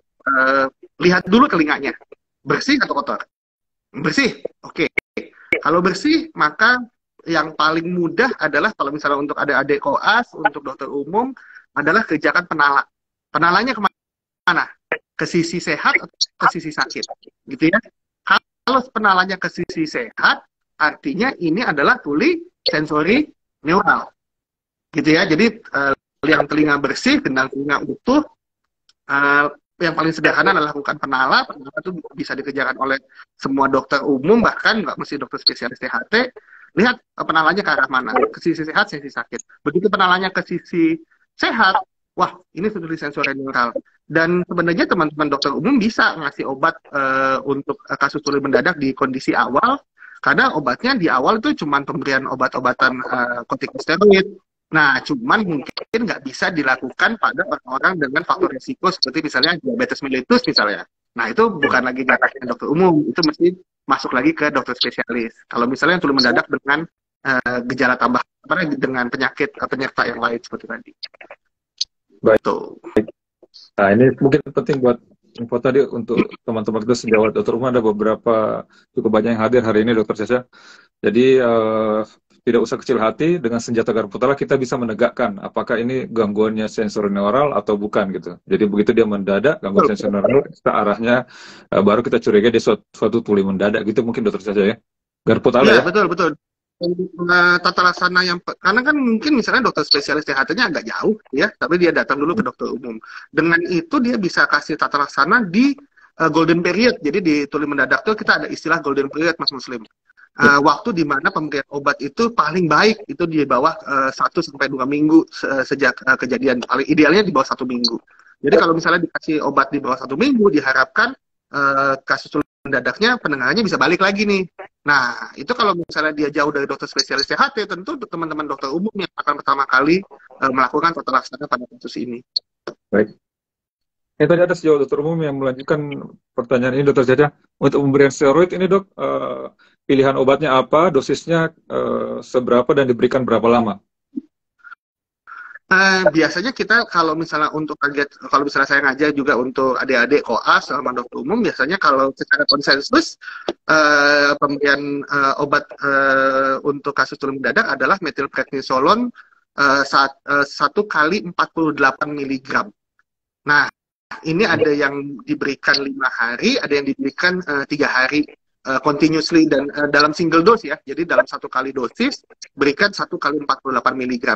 lihat dulu telinganya, bersih atau kotor. Bersih, oke. Kalau bersih, maka yang paling mudah adalah kalau misalnya untuk adik-adik koas, untuk dokter umum, adalah kerjakan penala. Penalanya kemana? Ke sisi sehat atau ke sisi sakit, gitu ya. Kalau penalanya ke sisi sehat, artinya ini adalah tuli sensori neural, gitu ya. Jadi yang telinga bersih, gendang telinga utuh, yang paling sederhana adalah lakukan penala. Penala itu bisa dikerjakan oleh semua dokter umum, bahkan nggak mesti dokter spesialis THT. Lihat penalanya ke arah mana, ke sisi sehat, sisi sakit. Begitu penalanya ke sisi sehat, wah, ini tuli sensori neural. Dan sebenarnya teman-teman dokter umum bisa ngasih obat untuk kasus tuli mendadak di kondisi awal, karena obatnya di awal itu cuma pemberian obat-obatan kortikosteroid. Nah, cuman mungkin nggak bisa dilakukan pada orang-orang dengan faktor risiko seperti misalnya diabetes mellitus misalnya. Nah, itu bukan lagi jatahnya dokter umum, itu mesti masuk lagi ke dokter spesialis. Kalau misalnya tuli mendadak dengan gejala tambah, dengan penyakit penyerta yang lain seperti tadi. Baik. Nah, ini mungkin penting buat info tadi untuk teman-teman kita sejawat dokter umum, ada beberapa cukup banyak yang hadir hari ini, Dokter Caca. Jadi tidak usah kecil hati, dengan senjata garpu tala kita bisa menegakkan apakah ini gangguannya sensorineural atau bukan gitu. Jadi begitu dia mendadak gangguan sensorineural, kita arahnya baru kita curiga dia suatu tuli mendadak gitu mungkin, Dokter Caca ya. Garpu tala ya. Betul betul. Tata laksana yang karena kan mungkin misalnya dokter spesialis THT-nya agak jauh ya, tapi dia datang dulu ke dokter umum. Dengan itu dia bisa kasih tata laksana di golden period. Jadi di tuli mendadak tuh kita ada istilah golden period, Mas Muslim. Waktu di mana pemberian obat itu paling baik itu di bawah 1 sampai 2 minggu sejak kejadian. Paling idealnya di bawah 1 minggu. Jadi kalau misalnya dikasih obat di bawah 1 minggu, diharapkan kasus tuli mendadaknya penanganannya bisa balik lagi nih. Nah, itu kalau misalnya dia jauh dari dokter spesialis THT, tentu teman-teman dokter umum yang akan pertama kali melakukan tata laksana pada kasus ini. Baik. Tadi ada sejauh dokter umum yang melanjutkan pertanyaan ini, Dokter Caca. Untuk pemberian steroid ini, Dok, pilihan obatnya apa, dosisnya seberapa, dan diberikan berapa lama? Biasanya kita kalau misalnya untuk kalau misalnya saya ngajar juga untuk adik-adik koas sama dokter umum, biasanya kalau secara konsensus pemberian obat untuk kasus tuli mendadak adalah metilprednisolon 1 kali 48 mg. Nah, ini ada yang diberikan 5 hari, ada yang diberikan 3 hari continuously dan dalam single dose ya. Jadi dalam 1 kali dosis berikan 1 kali 48 mg.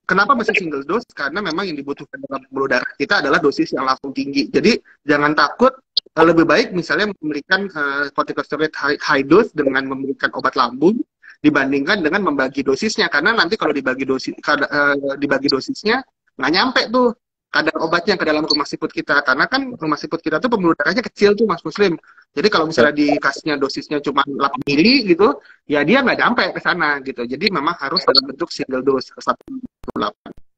Kenapa masih single dose? Karena memang yang dibutuhkan dalam pembuluh darah kita adalah dosis yang langsung tinggi. Jadi jangan takut, lebih baik misalnya memberikan corticosteroid high dose dengan memberikan obat lambung dibandingkan dengan membagi dosisnya. Karena nanti kalau dibagi dosisnya nggak nyampe tuh kadar obatnya ke dalam rumah siput kita. Karena kan rumah siput kita tuh pembuluh darahnya kecil tuh, Mas Muslim. Jadi kalau misalnya dikasihnya dosisnya cuma 8 mili gitu, ya dia nggak sampai ke sana gitu. Jadi memang harus dalam bentuk single dose 1,8.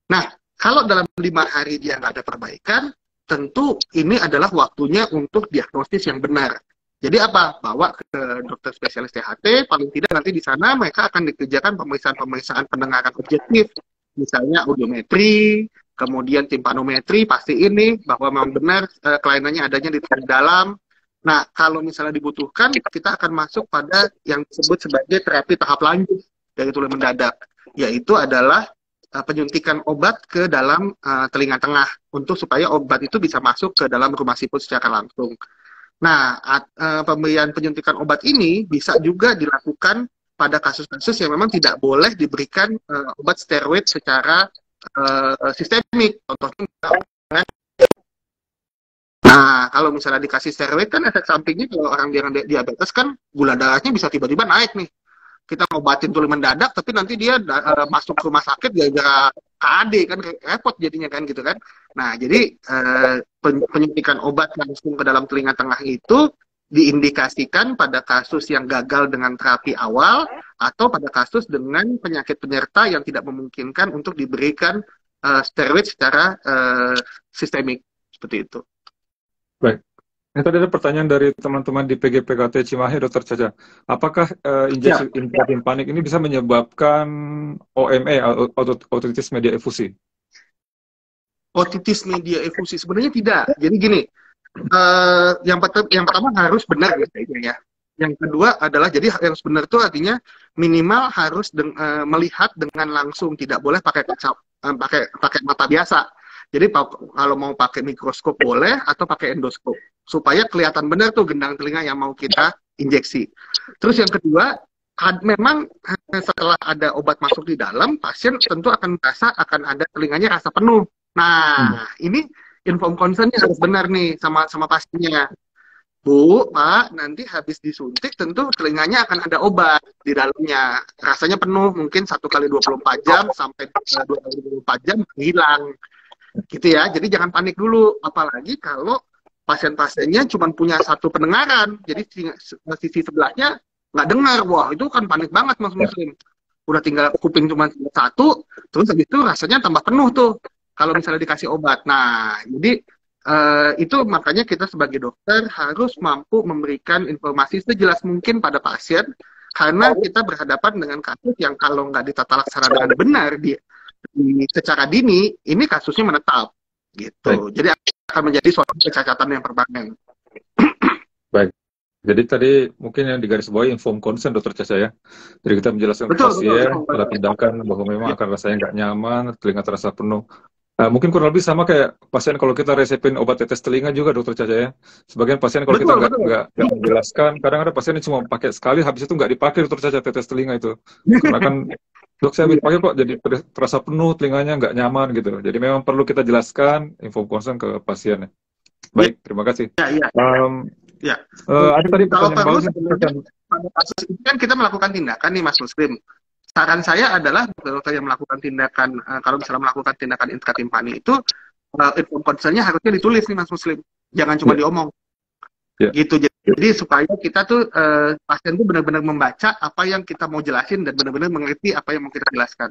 Nah, kalau dalam 5 hari dia nggak ada perbaikan, tentu ini adalah waktunya untuk diagnosis yang benar. Jadi apa? Bawa ke dokter spesialis THT, paling tidak nanti di sana mereka akan dikerjakan pemeriksaan pendengaran objektif. Misalnya audiometri, kemudian timpanometri, pasti ini bahwa memang benar kelainannya adanya di dalam. Nah, kalau misalnya dibutuhkan, kita akan masuk pada yang disebut sebagai terapi tahap lanjut dari tuli mendadak, yaitu adalah penyuntikan obat ke dalam telinga tengah untuk supaya obat itu bisa masuk ke dalam rumah siput secara langsung. Nah, pemberian penyuntikan obat ini bisa juga dilakukan pada kasus-kasus yang memang tidak boleh diberikan obat steroid secara sistemik. Contohnya, nah kalau misalnya dikasih steroid kan efek sampingnya kalau orang diabetes kan gula darahnya bisa tiba-tiba naik nih. Kita ngobatin tuli mendadak, tapi nanti dia masuk ke rumah sakit gara-gara KAD kan, repot jadinya kan gitu kan. Nah jadi penyuntikan obat langsung ke dalam telinga tengah itu diindikasikan pada kasus yang gagal dengan terapi awal atau pada kasus dengan penyakit penyerta yang tidak memungkinkan untuk diberikan steroid secara sistemik seperti itu. Baik. Ini tadi ada pertanyaan dari teman-teman di PGPKT Cimahi, Dokter Caca. Apakah injeksi intravenous panik ini bisa menyebabkan OME, otitis media efusi? Otitis media efusi sebenarnya tidak. Jadi gini, yang pertama harus benar ya. Yang kedua adalah jadi harus benar itu artinya minimal harus melihat dengan langsung, tidak boleh pakai mata biasa. Jadi kalau mau pakai mikroskop boleh atau pakai endoskop supaya kelihatan benar tuh gendang telinga yang mau kita injeksi. Terus yang kedua, memang setelah ada obat masuk di dalam, pasien tentu akan merasa akan ada telinganya rasa penuh. Nah, ini inform concern-nya harus benar nih sama pasiennya. Bu, Pak, nanti habis disuntik tentu telinganya akan ada obat di dalamnya. Rasanya penuh, mungkin 1 kali 24 jam sampai 2 kali 24 jam hilang. Gitu ya, jadi jangan panik dulu. Apalagi kalau pasien-pasiennya cuma punya 1 pendengaran, jadi sisi sebelahnya nggak dengar. Wah, itu kan panik banget, Mas Muslim. Udah tinggal kuping cuma 1, terus habis itu rasanya tambah penuh tuh kalau misalnya dikasih obat. Nah, jadi itu makanya kita sebagai dokter harus mampu memberikan informasi sejelas mungkin pada pasien, karena kita berhadapan dengan kasus yang kalau nggak ditata laksana dengan benar secara dini, ini kasusnya menetap gitu. Jadi akan menjadi suatu kecacatan yang permanen. Baik. Jadi tadi mungkin yang digarisbawahi inform consent Dokter Caca ya. Jadi kita menjelaskan ke Betul, pasien betul. pada tindakan bahwa memang Ya, akan rasanya nggak nyaman, telinga terasa penuh. Mungkin kurang lebih sama kayak pasien kalau kita resepin obat tetes telinga juga Dokter Caca ya. Sebagian pasien kalau kita betul, betul. nggak menjelaskan, kadang ada pasien yang cuma pakai sekali, habis itu nggak dipakai Dokter Caca tetes telinga itu. Karena kan dok saya habis pakai kok jadi terasa penuh telinganya nggak nyaman gitu. Jadi memang perlu kita jelaskan inform consent ke pasiennya. Baik, terima kasih. Ya, ya, ya. Ada tadi Kalau pertanyaan perlu bagus sebenarnya pada kasus ini kan kita melakukan tindakan nih Mas Muslim. Saran saya adalah dokter yang melakukan tindakan, kalau misalnya melakukan tindakan intratimpani itu inform consent-nya harusnya ditulis nih Mas Muslim, jangan cuma diomong. Gitu. Jadi supaya kita tuh pasien tuh benar-benar membaca apa yang kita mau jelasin dan benar-benar mengerti apa yang mau kita jelaskan.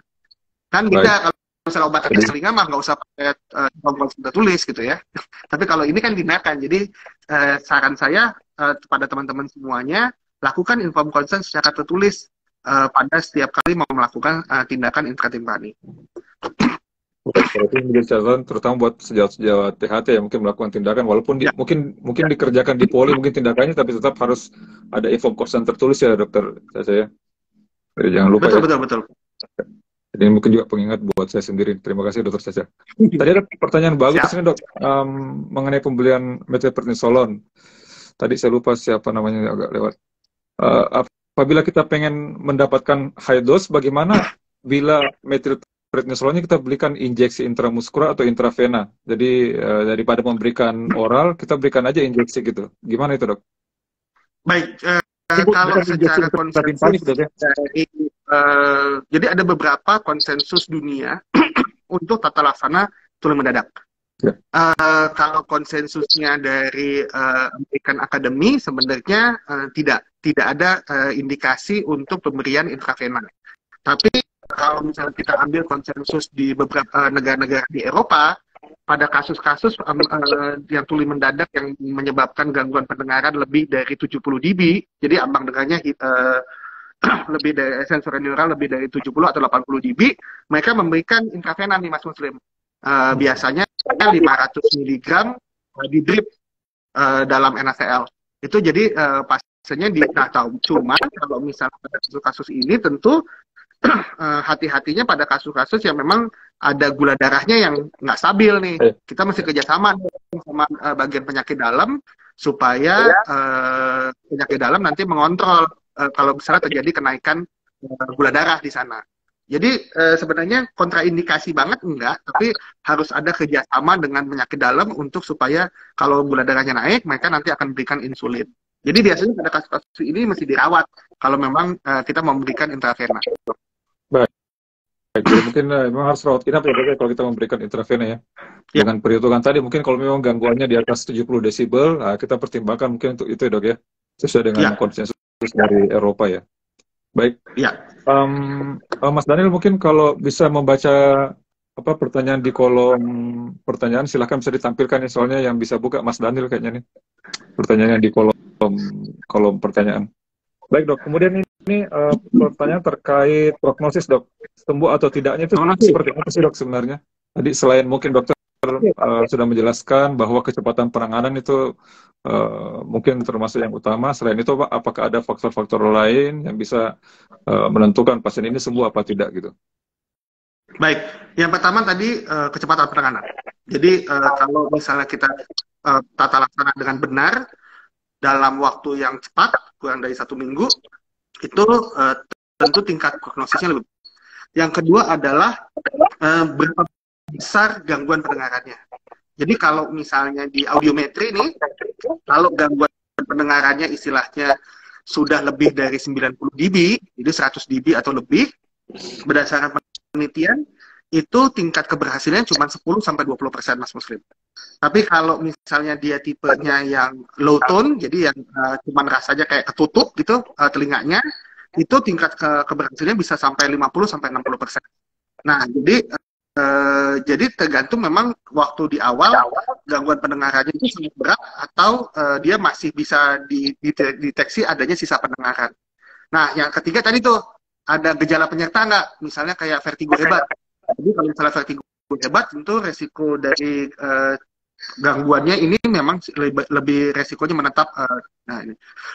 Kan kita kalau misalnya obat tetes telinga mah nggak usah pakai inform consent tertulis gitu ya. Tapi kalau ini kan tindakan, jadi saran saya kepada teman-teman semuanya, lakukan inform consent secara tertulis pada setiap kali mau melakukan tindakan intratimpani. Berarti menjadi catatan terutama buat sejawat-sejawat THT yang mungkin melakukan tindakan walaupun mungkin dikerjakan di poli mungkin tindakannya tapi tetap harus ada inform consent tertulis ya Dokter saya. Jadi jangan lupa betul. Jadi mungkin juga pengingat buat saya sendiri. Terima kasih Dokter Caca. Tadi ada pertanyaan bagus nih Dok mengenai pembelian methylprednisolone. Tadi saya lupa siapa namanya agak lewat. Apabila kita pengen mendapatkan high dose, bagaimana bila methylprednisolone kita belikan injeksi intramuskular atau intravena? Jadi daripada memberikan oral, kita berikan aja injeksi gitu. Gimana itu Dok? Baik, kalau secara konsensus jadi ada beberapa konsensus dunia untuk tata laksana tuli mendadak. Kalau konsensusnya dari American Academy sebenarnya tidak ada indikasi untuk pemberian intravena. Tapi kalau misalnya kita ambil konsensus di beberapa negara-negara di Eropa, pada kasus-kasus yang tuli mendadak yang menyebabkan gangguan pendengaran lebih dari 70 dB, jadi ambang dengarnya lebih dari sensorineural lebih dari 70 atau 80 dB, mereka memberikan intravena nih Mas Muslim. Biasanya 500 mg di drip dalam NaCl. Itu jadi pasiennya tahu. Cuma kalau misalnya pada kasus-kasus ini tentu hati-hatinya pada kasus-kasus yang memang ada gula darahnya yang nggak stabil nih. Kita mesti kerjasama sama bagian penyakit dalam supaya penyakit dalam nanti mengontrol kalau misalnya terjadi kenaikan gula darah di sana. Jadi sebenarnya kontraindikasi banget enggak, tapi harus ada kerjasama dengan penyakit dalam untuk supaya kalau gula darahnya naik, mereka nanti akan berikan insulin. Jadi biasanya pada kasus-kasus ini mesti dirawat kalau memang kita memberikan intravena. Baik. Jadi mungkin memang harus rawat inap ya kalau kita memberikan intravena ya. Dengan perhitungan tadi mungkin kalau memang gangguannya di atas 70 desibel, kita pertimbangkan mungkin untuk itu Dok ya. Sesuai dengan konsensus dari Eropa ya. Baik. Mas Daniel mungkin kalau bisa membaca pertanyaan di kolom pertanyaan silahkan bisa ditampilkan ya, soalnya yang bisa buka Mas Daniel kayaknya nih. Pertanyaannya di kolom pertanyaan. Baik Dok, kemudian ini pertanyaan terkait prognosis Dok. Sembuh atau tidaknya itu seperti apa sih Dok sebenarnya? Tadi selain mungkin dokter sudah menjelaskan bahwa kecepatan penanganan itu mungkin termasuk yang utama. Selain itu apakah ada faktor-faktor lain yang bisa menentukan pasien ini sembuh apa tidak gitu? Baik, yang pertama tadi kecepatan penanganan. Jadi kalau misalnya kita tata laksana dengan benar dalam waktu yang cepat, kurang dari 1 minggu, itu tentu tingkat prognosisnya lebih. Yang kedua adalah berapa besar gangguan pendengarannya. Jadi kalau misalnya di audiometri nih, kalau gangguan pendengarannya istilahnya sudah lebih dari 90 dB, jadi 100 dB atau lebih, berdasarkan penelitian, itu tingkat keberhasilannya cuma 10-20% Mas Muslim. Tapi kalau misalnya dia tipenya yang low tone, jadi yang cuma rasanya kayak ketutup gitu telinganya, itu tingkat keberhasilannya bisa sampai 50-60%. Nah, jadi tergantung memang waktu di awal gangguan pendengarannya itu sangat berat atau dia masih bisa dideteksi adanya sisa pendengaran. Nah, yang ketiga tadi tuh ada gejala penyerta nggak? Misalnya kayak vertigo hebat. Jadi kalau misalnya vertigo hebat, tentu resiko dari gangguannya ini memang lebih resikonya menetap.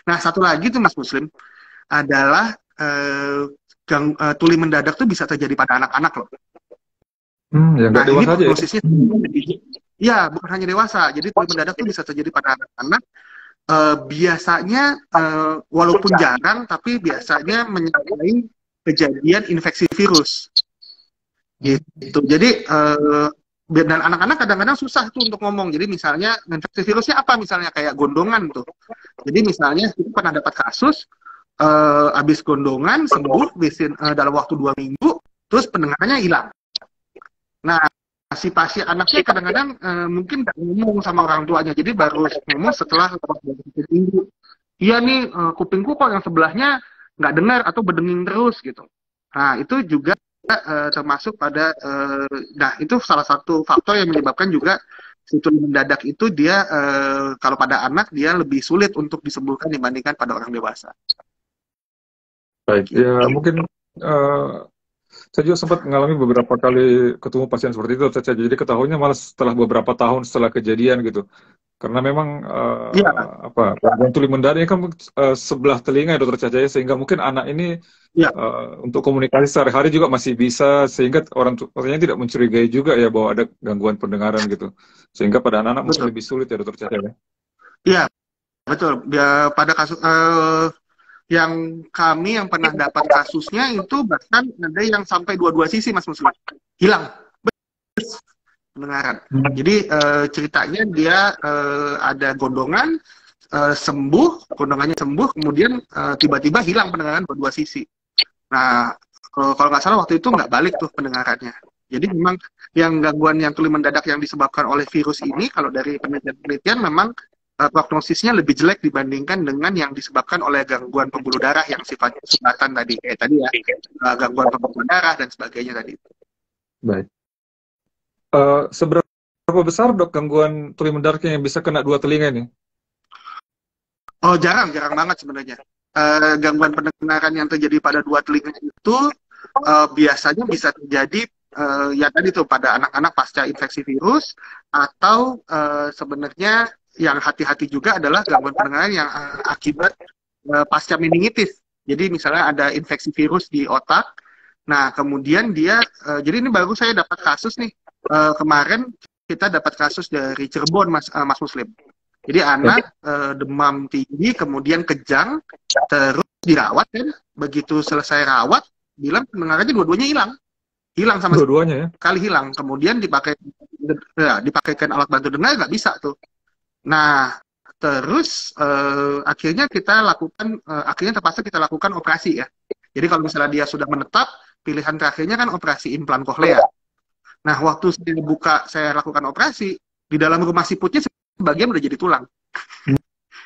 Nah, satu lagi tuh Mas Muslim adalah tuli mendadak tuh bisa terjadi pada anak-anak loh. Ya Nah, nggak ini dewasa aja ya? prosesnya ya bukan hanya dewasa. Jadi tuli mendadak tuh bisa terjadi pada anak-anak. Biasanya walaupun jarang, tapi biasanya menyertai kejadian infeksi virus. Gitu. Jadi dan anak-anak kadang-kadang susah tuh untuk ngomong. Jadi misalnya infeksi virusnya apa? Misalnya kayak gondongan tuh. Jadi misalnya kita pernah dapat kasus habis gondongan sembuh dalam waktu 2 minggu, terus pendengarannya hilang. Nah, si pasien anaknya kadang-kadang mungkin nggak ngomong sama orang tuanya, jadi baru ngomong setelah 1 minggu. Iya nih, kupingku kok yang sebelahnya nggak dengar atau berdenging terus gitu. Nah, itu juga termasuk pada, nah itu salah satu faktor yang menyebabkan juga si tuli mendadak itu dia kalau pada anak dia lebih sulit untuk disembuhkan dibandingkan pada orang dewasa. Baik, ya mungkin saya juga sempat mengalami beberapa kali ketemu pasien seperti itu. Jadi ketahuinya malah setelah beberapa tahun setelah kejadian gitu. Karena memang Iya, gangguan tuli mendadak ini kan sebelah telinga ya Dokter Caca, sehingga mungkin anak ini iya, untuk komunikasi sehari-hari juga masih bisa, sehingga orang tuanya tidak mencurigai juga ya bahwa ada gangguan pendengaran gitu. Sehingga pada anak-anak mungkin betul. lebih sulit ya Dokter Caca ya. Iya, betul. Ya, pada kasus yang kami yang pernah dapat kasusnya itu bahkan ada yang sampai dua-dua sisi Mas Muslim hilang pendengaran. Jadi ceritanya dia ada gondongan sembuh, gondongannya sembuh, kemudian tiba-tiba hilang pendengaran dua-dua sisi. Nah, kalau nggak salah waktu itu nggak balik tuh pendengarannya. Jadi memang yang gangguan yang tuli mendadak yang disebabkan oleh virus ini, kalau dari penelitian memang prognosisnya lebih jelek dibandingkan dengan yang disebabkan oleh gangguan pembuluh darah yang sifatnya sumbatan tadi, kayak tadi ya, gangguan pembuluh darah dan sebagainya tadi. Baik. Seberapa besar Dok gangguan tuli mendadak yang bisa kena 2 telinga ini? Oh, jarang banget sebenarnya. Gangguan pendengaran yang terjadi pada 2 telinga itu biasanya bisa terjadi ya tadi tuh pada anak-anak pasca infeksi virus, atau sebenarnya yang hati-hati juga adalah gangguan pendengaran yang akibat pasca meningitis. Jadi misalnya ada infeksi virus di otak, nah kemudian dia, jadi ini baru saya dapat kasus nih, kemarin kita dapat kasus dari Cirebon Mas Muslim. Jadi anak demam tinggi, kemudian kejang, terus dirawat kan, begitu selesai rawat, bilang pendengarannya dua-duanya hilang sama Dua-duanya ya? sekali hilang. Kemudian dipakaikan alat bantu dengar nggak bisa tuh. Nah, terus akhirnya terpaksa kita lakukan operasi ya. Jadi kalau misalnya dia sudah menetap, pilihan terakhirnya kan operasi implan koklea. Nah, waktu saya lakukan operasi, di dalam rumah siputnya sebagian udah jadi tulang.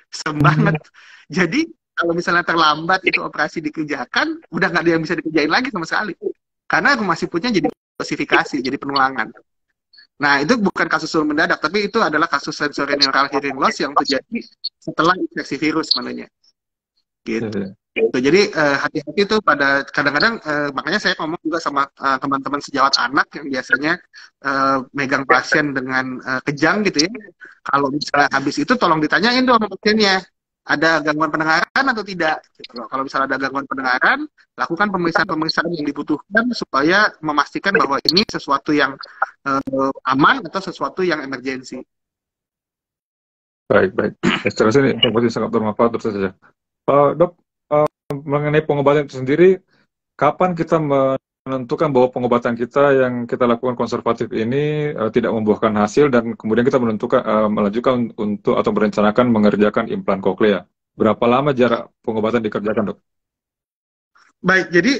Serem banget. Jadi kalau misalnya terlambat itu operasi dikerjakan, udah nggak ada yang bisa dikerjain lagi sama sekali. Karena rumah siputnya jadi klasifikasi, jadi penulangan. Nah, itu bukan kasus tuli mendadak, tapi itu adalah kasus sensory neural hearing loss yang terjadi setelah infeksi virus sebenarnya. Gitu. Jadi hati-hati tuh pada kadang-kadang, makanya saya ngomong juga sama teman-teman sejawat anak yang biasanya megang pasien dengan kejang gitu ya. Kalau misalnya habis itu tolong ditanyain tuh sama pasiennya, ada gangguan pendengaran atau tidak. Gitu loh. Kalau misalnya ada gangguan pendengaran, lakukan pemeriksaan-pemeriksaan yang dibutuhkan supaya memastikan bahwa ini sesuatu yang aman atau sesuatu yang emergensi. Baik. Secara sini informasi sangat bermanfaat terus saja. Dok, mengenai pengobatan itu sendiri, kapan kita menentukan bahwa pengobatan kita yang kita lakukan konservatif ini tidak membuahkan hasil dan kemudian kita melanjutkan untuk atau merencanakan mengerjakan implan koklea? Berapa lama jarak pengobatan dikerjakan, Dok? Baik, jadi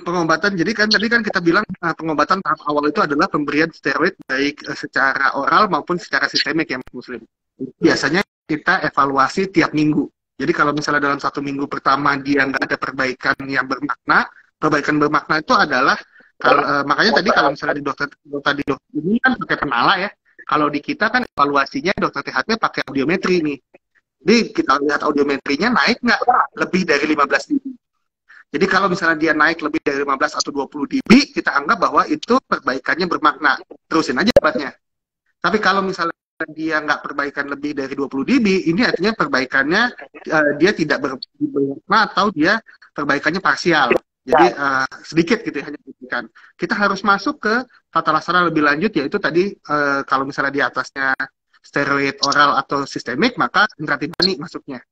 pengobatan, jadi kan tadi kan kita bilang pengobatan tahap awal itu adalah pemberian steroid baik secara oral maupun secara sistemik ya Muslim. Biasanya kita evaluasi tiap minggu. Jadi kalau misalnya dalam 1 minggu pertama dia nggak ada perbaikan yang bermakna, perbaikan bermakna itu adalah makanya tadi kalau misalnya di dokter ini kan pakai penala ya. Kalau di kita kan evaluasinya dokter THT pakai audiometri nih. Jadi kita lihat audiometrinya naik nggak lebih dari 15 dB. Jadi kalau misalnya dia naik lebih dari 15 atau 20 dB, kita anggap bahwa itu perbaikannya bermakna. Terusin aja obatnya. Tapi kalau misalnya dia nggak perbaikan lebih dari 20 dB, ini artinya perbaikannya dia tidak bermakna atau dia perbaikannya parsial. Jadi sedikit gitu ya, hanya perbaikan. Kita harus masuk ke tata laksana lebih lanjut, yaitu tadi kalau misalnya di atasnya steroid oral atau sistemik, maka intratipani masuknya.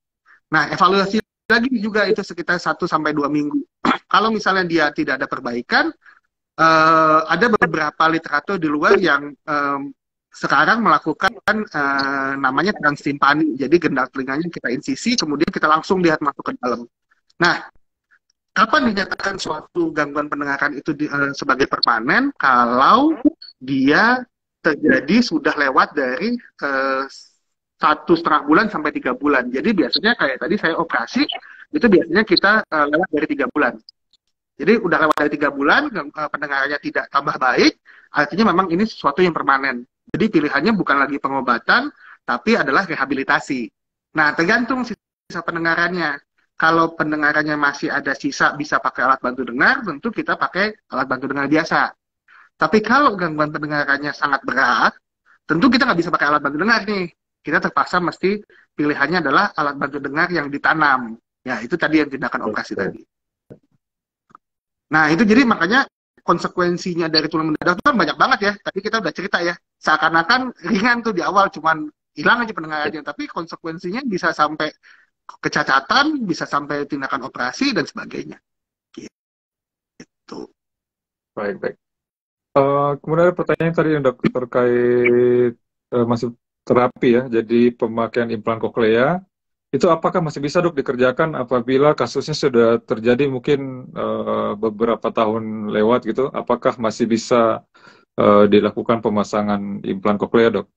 Nah, evaluasi lagi juga itu sekitar 1-2 minggu. Kalau misalnya dia tidak ada perbaikan, ada beberapa literatur di luar yang sekarang melakukan namanya transtimpani. Jadi gendang telinganya kita insisi, kemudian kita langsung lihat masuk ke dalam. Nah, kapan dinyatakan suatu gangguan pendengaran itu sebagai permanen? Kalau dia terjadi sudah lewat dari 1,5 bulan sampai 3 bulan. Jadi biasanya kayak tadi saya operasi, itu biasanya kita lewat dari 3 bulan. Jadi udah lewat dari 3 bulan, pendengarannya tidak tambah baik, artinya memang ini sesuatu yang permanen. Jadi pilihannya bukan lagi pengobatan, tapi adalah rehabilitasi. Nah, tergantung sisa pendengarannya. Kalau pendengarannya masih ada sisa bisa pakai alat bantu dengar, tentu kita pakai alat bantu dengar biasa. Tapi kalau gangguan pendengarannya sangat berat, tentu kita nggak bisa pakai alat bantu dengar nih. Kita terpaksa mesti pilihannya adalah alat bantu dengar yang ditanam. Ya, itu tadi yang tindakan operasi tadi. Nah, itu jadi makanya konsekuensinya dari tulang mendadak itu kan banyak banget ya. Tadi kita udah cerita ya. Seakan-akan ringan tuh di awal, cuman hilang aja pendengarannya. Tapi konsekuensinya bisa sampai kecacatan, bisa sampai tindakan operasi, dan sebagainya. Gitu. Baik. Kemudian ada pertanyaan tadi yang dok terkait masih terapi ya. Jadi pemakaian implan koklea itu apakah masih bisa dok dikerjakan apabila kasusnya sudah terjadi mungkin beberapa tahun lewat gitu? Apakah masih bisa dilakukan pemasangan implan koklea dok?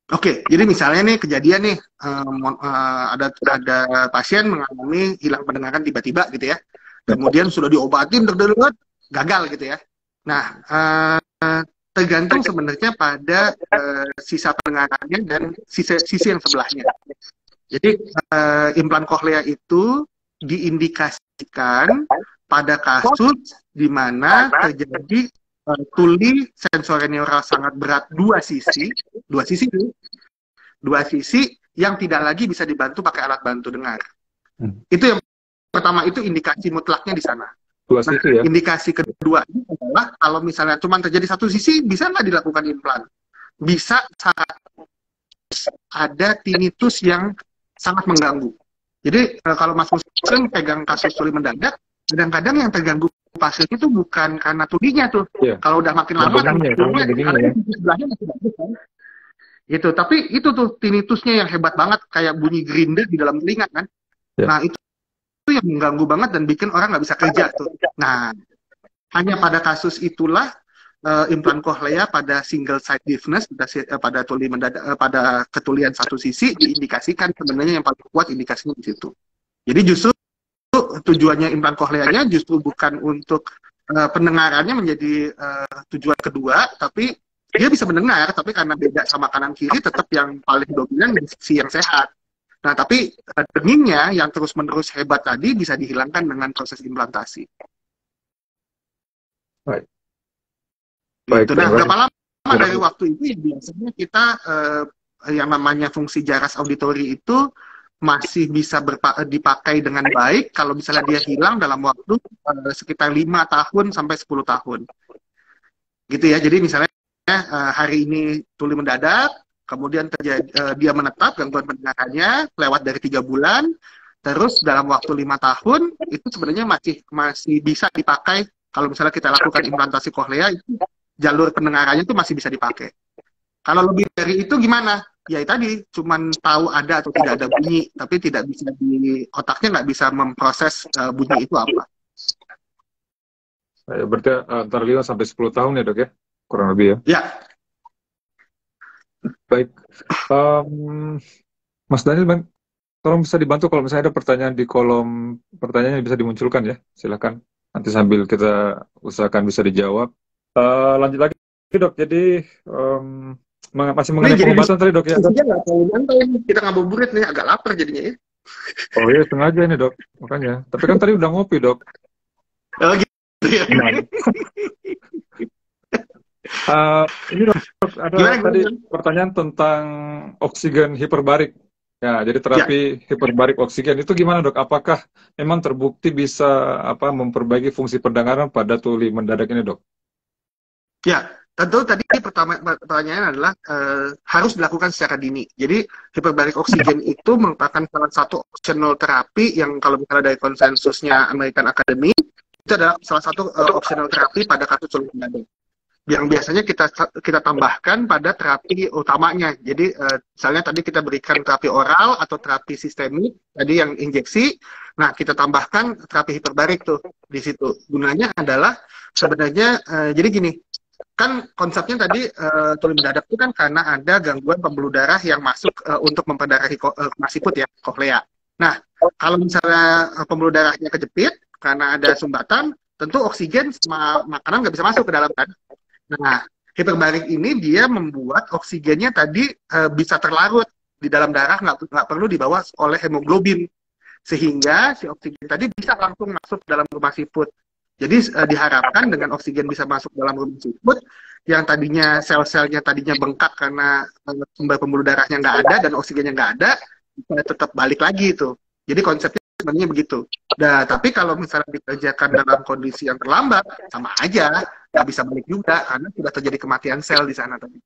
Oke, jadi misalnya nih kejadian nih ada pasien mengalami hilang pendengaran tiba-tiba gitu ya. Kemudian sudah diobatin deg-degan, gagal gitu ya. Nah, tergantung sebenarnya pada sisa pendengarannya dan sisi yang sebelahnya. Jadi implan koklea itu diindikasikan pada kasus di mana terjadi tuli sensorineural sangat berat dua sisi yang tidak lagi bisa dibantu pakai alat bantu dengar. Itu yang pertama, itu indikasi mutlaknya di sana. Dua sisi ya? Indikasi kedua adalah kalau misalnya cuma terjadi satu sisi, bisa nggak dilakukan implan? Bisa saat ada tinnitus yang sangat mengganggu. Jadi kalau Mas Muslim pegang kasus tuli mendadak, kadang-kadang yang terganggu pasien itu bukan karena tulinya tuh. Yeah. Kalau udah makin lama, sebelahnya masih bagus kan. Gitu. Tapi itu tuh tinnitusnya yang hebat banget, kayak bunyi gerinda di dalam telinga kan. Yeah. Nah itu yang mengganggu banget dan bikin orang nggak bisa kerja tuh. Nah, hanya pada kasus itulah implan koklea pada single side deafness, pada tuli mendadak, pada ketulian satu sisi diindikasikan sebenarnya yang paling kuat indikasinya di situ. Jadi justru tujuannya implan kokleanya justru bukan untuk pendengarannya menjadi tujuan kedua, tapi dia bisa mendengar, tapi karena beda sama kanan kiri tetap yang paling dominan di sisi yang sehat. Nah, tapi dengingnya yang terus-menerus hebat tadi bisa dihilangkan dengan proses implantasi. Baik. Gitu. Nah, berapa lama dari waktu itu ya biasanya kita yang namanya fungsi jaras auditori itu masih bisa dipakai dengan baik kalau misalnya dia hilang dalam waktu sekitar 5 tahun sampai 10 tahun. Gitu ya. Jadi misalnya hari ini tuli mendadak, kemudian dia menetap gangguan pendengarannya lewat dari 3 bulan, terus dalam waktu 5 tahun itu sebenarnya masih bisa dipakai. Kalau misalnya kita lakukan implantasi koklea, itu jalur pendengarannya itu masih bisa dipakai. Kalau lebih dari itu gimana? Ya tadi cuman tahu ada atau tidak ada bunyi, tapi tidak bisa di otaknya nggak bisa memproses bunyi itu apa. Berarti antara 5 sampai 10 tahun ya dok ya? Kurang lebih ya? Ya. Baik. Mas Daniel, tolong bisa dibantu kalau misalnya ada pertanyaan di kolom pertanyaan yang bisa dimunculkan ya. Silakan. Nanti sambil kita usahakan bisa dijawab. Lanjut lagi dok. Jadi masih mengenai pengobatan tadi dok ya. Kita ngabuburit nih, agak lapar jadinya ya. Oh iya, sengaja ini dok. Makanya. Tapi kan tadi udah ngopi dok. Oh gitu ya. Ini dok, ada Gimana, tadi gimana? pertanyaan tentang oksigen hiperbarik. Ya, jadi Ya, terapi hiperbarik oksigen itu gimana dok? Apakah memang terbukti bisa memperbaiki fungsi pendengaran pada tuli mendadak ini dok? ya. Tentu tadi pertanyaan adalah harus dilakukan secara dini. Jadi hiperbarik oksigen itu merupakan salah satu optional terapi yang kalau misalnya dari konsensusnya American Academy itu adalah salah satu optional terapi pada kasus tuli mendadak. Yang biasanya kita tambahkan pada terapi utamanya. Jadi misalnya tadi kita berikan terapi oral atau terapi sistemik, tadi yang injeksi. Nah, kita tambahkan terapi hiperbarik tuh di situ. Gunanya adalah sebenarnya jadi gini, kan konsepnya tadi tuli mendadak itu kan karena ada gangguan pembuluh darah yang masuk untuk memperdarahi masiput ya, koklea. Nah, kalau misalnya pembuluh darahnya kejepit karena ada sumbatan, tentu oksigen sama makanan nggak bisa masuk ke dalam kan. Nah, hiperbarik ini dia membuat oksigennya tadi bisa terlarut di dalam darah, nggak perlu dibawa oleh hemoglobin. Sehingga si oksigen tadi bisa langsung masuk dalam rumah siput. Jadi diharapkan dengan oksigen bisa masuk dalam rumah siput, yang tadinya sel-selnya tadinya bengkak karena sumber pembuluh darahnya nggak ada dan oksigennya nggak ada, bisa tetap balik lagi itu. Jadi konsepnya sebenarnya begitu. Nah, tapi kalau misalnya dikerjakan dalam kondisi yang terlambat, sama aja, nggak bisa balik juga karena sudah terjadi kematian sel di sana tadi.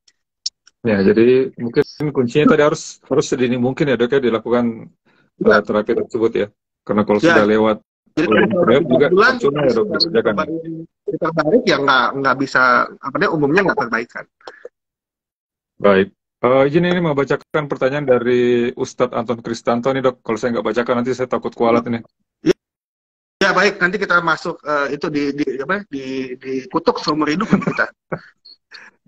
Ya, jadi mungkin kuncinya tadi harus sedini mungkin ya dok ya dilakukan Ya, terapi tersebut ya. Karena kalau ya. sudah lewat Jadi kalau juga bulan percuma ya dok dikerjakan. hiperbarik ya nggak bisa, apa namanya, umumnya nggak perbaikan. Baik. Izin ini membacakan pertanyaan dari Ustadz Anton Kristanto nih dok. Kalau saya nggak bacakan nanti saya takut kualat ini. Ya baik, nanti kita masuk itu dikutuk seumur hidup kita.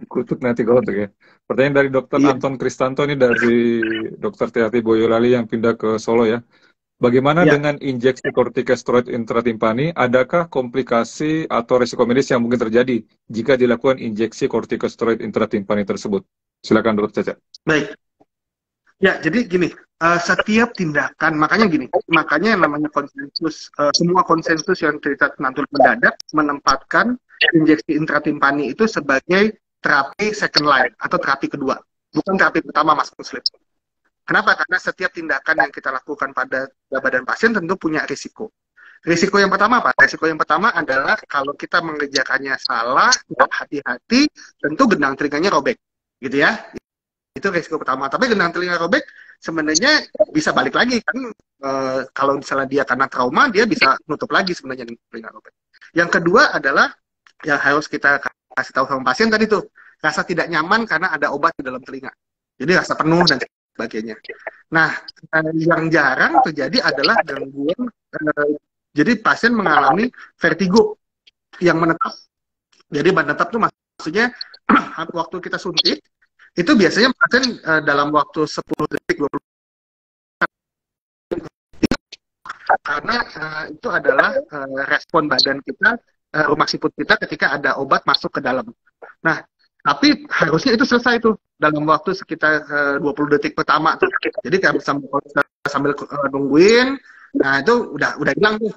Kutuk nanti kalau ya. Pertanyaan dari Dr. Iya. Anton Kristanto ini dari Dr. Tiati Boyolali yang pindah ke Solo ya. Bagaimana Ya. dengan injeksi kortikosteroid intratimpani? Adakah komplikasi atau resiko medis yang mungkin terjadi jika dilakukan injeksi kortikosteroid intratimpani tersebut? Silakan Dr. Caca. Baik. Ya, jadi gini, setiap tindakan, makanya yang namanya konsensus, semua konsensus yang cerita tentang tuli mendadak menempatkan injeksi intratimpani itu sebagai terapi second line atau terapi kedua, bukan terapi pertama, Mas Muslim. Kenapa? Karena setiap tindakan yang kita lakukan pada badan pasien tentu punya risiko. Risiko yang pertama apa? Risiko yang pertama adalah kalau kita mengerjakannya salah, tidak hati-hati, tentu gendang telinganya robek, gitu ya. Itu risiko pertama. Tapi gendang telinga robek sebenarnya bisa balik lagi kan. Kalau misalnya dia karena trauma, dia bisa nutup lagi sebenarnya telinga robek. Yang kedua adalah yang harus kita kasih tahu sama pasien tadi tuh, rasa tidak nyaman karena ada obat di dalam telinga. Jadi rasa penuh dan sebagainya. Nah, yang jarang terjadi adalah gangguan. Jadi pasien mengalami vertigo yang menetap. Jadi menetap itu maksudnya waktu kita suntik itu biasanya pasien dalam waktu 10 detik 20 karena itu adalah respon badan kita, rumah siput kita ketika ada obat masuk ke dalam. Nah, tapi harusnya itu selesai tuh dalam waktu sekitar 20 detik pertama tuh. Jadi sambil nungguin, nah itu udah hilang tuh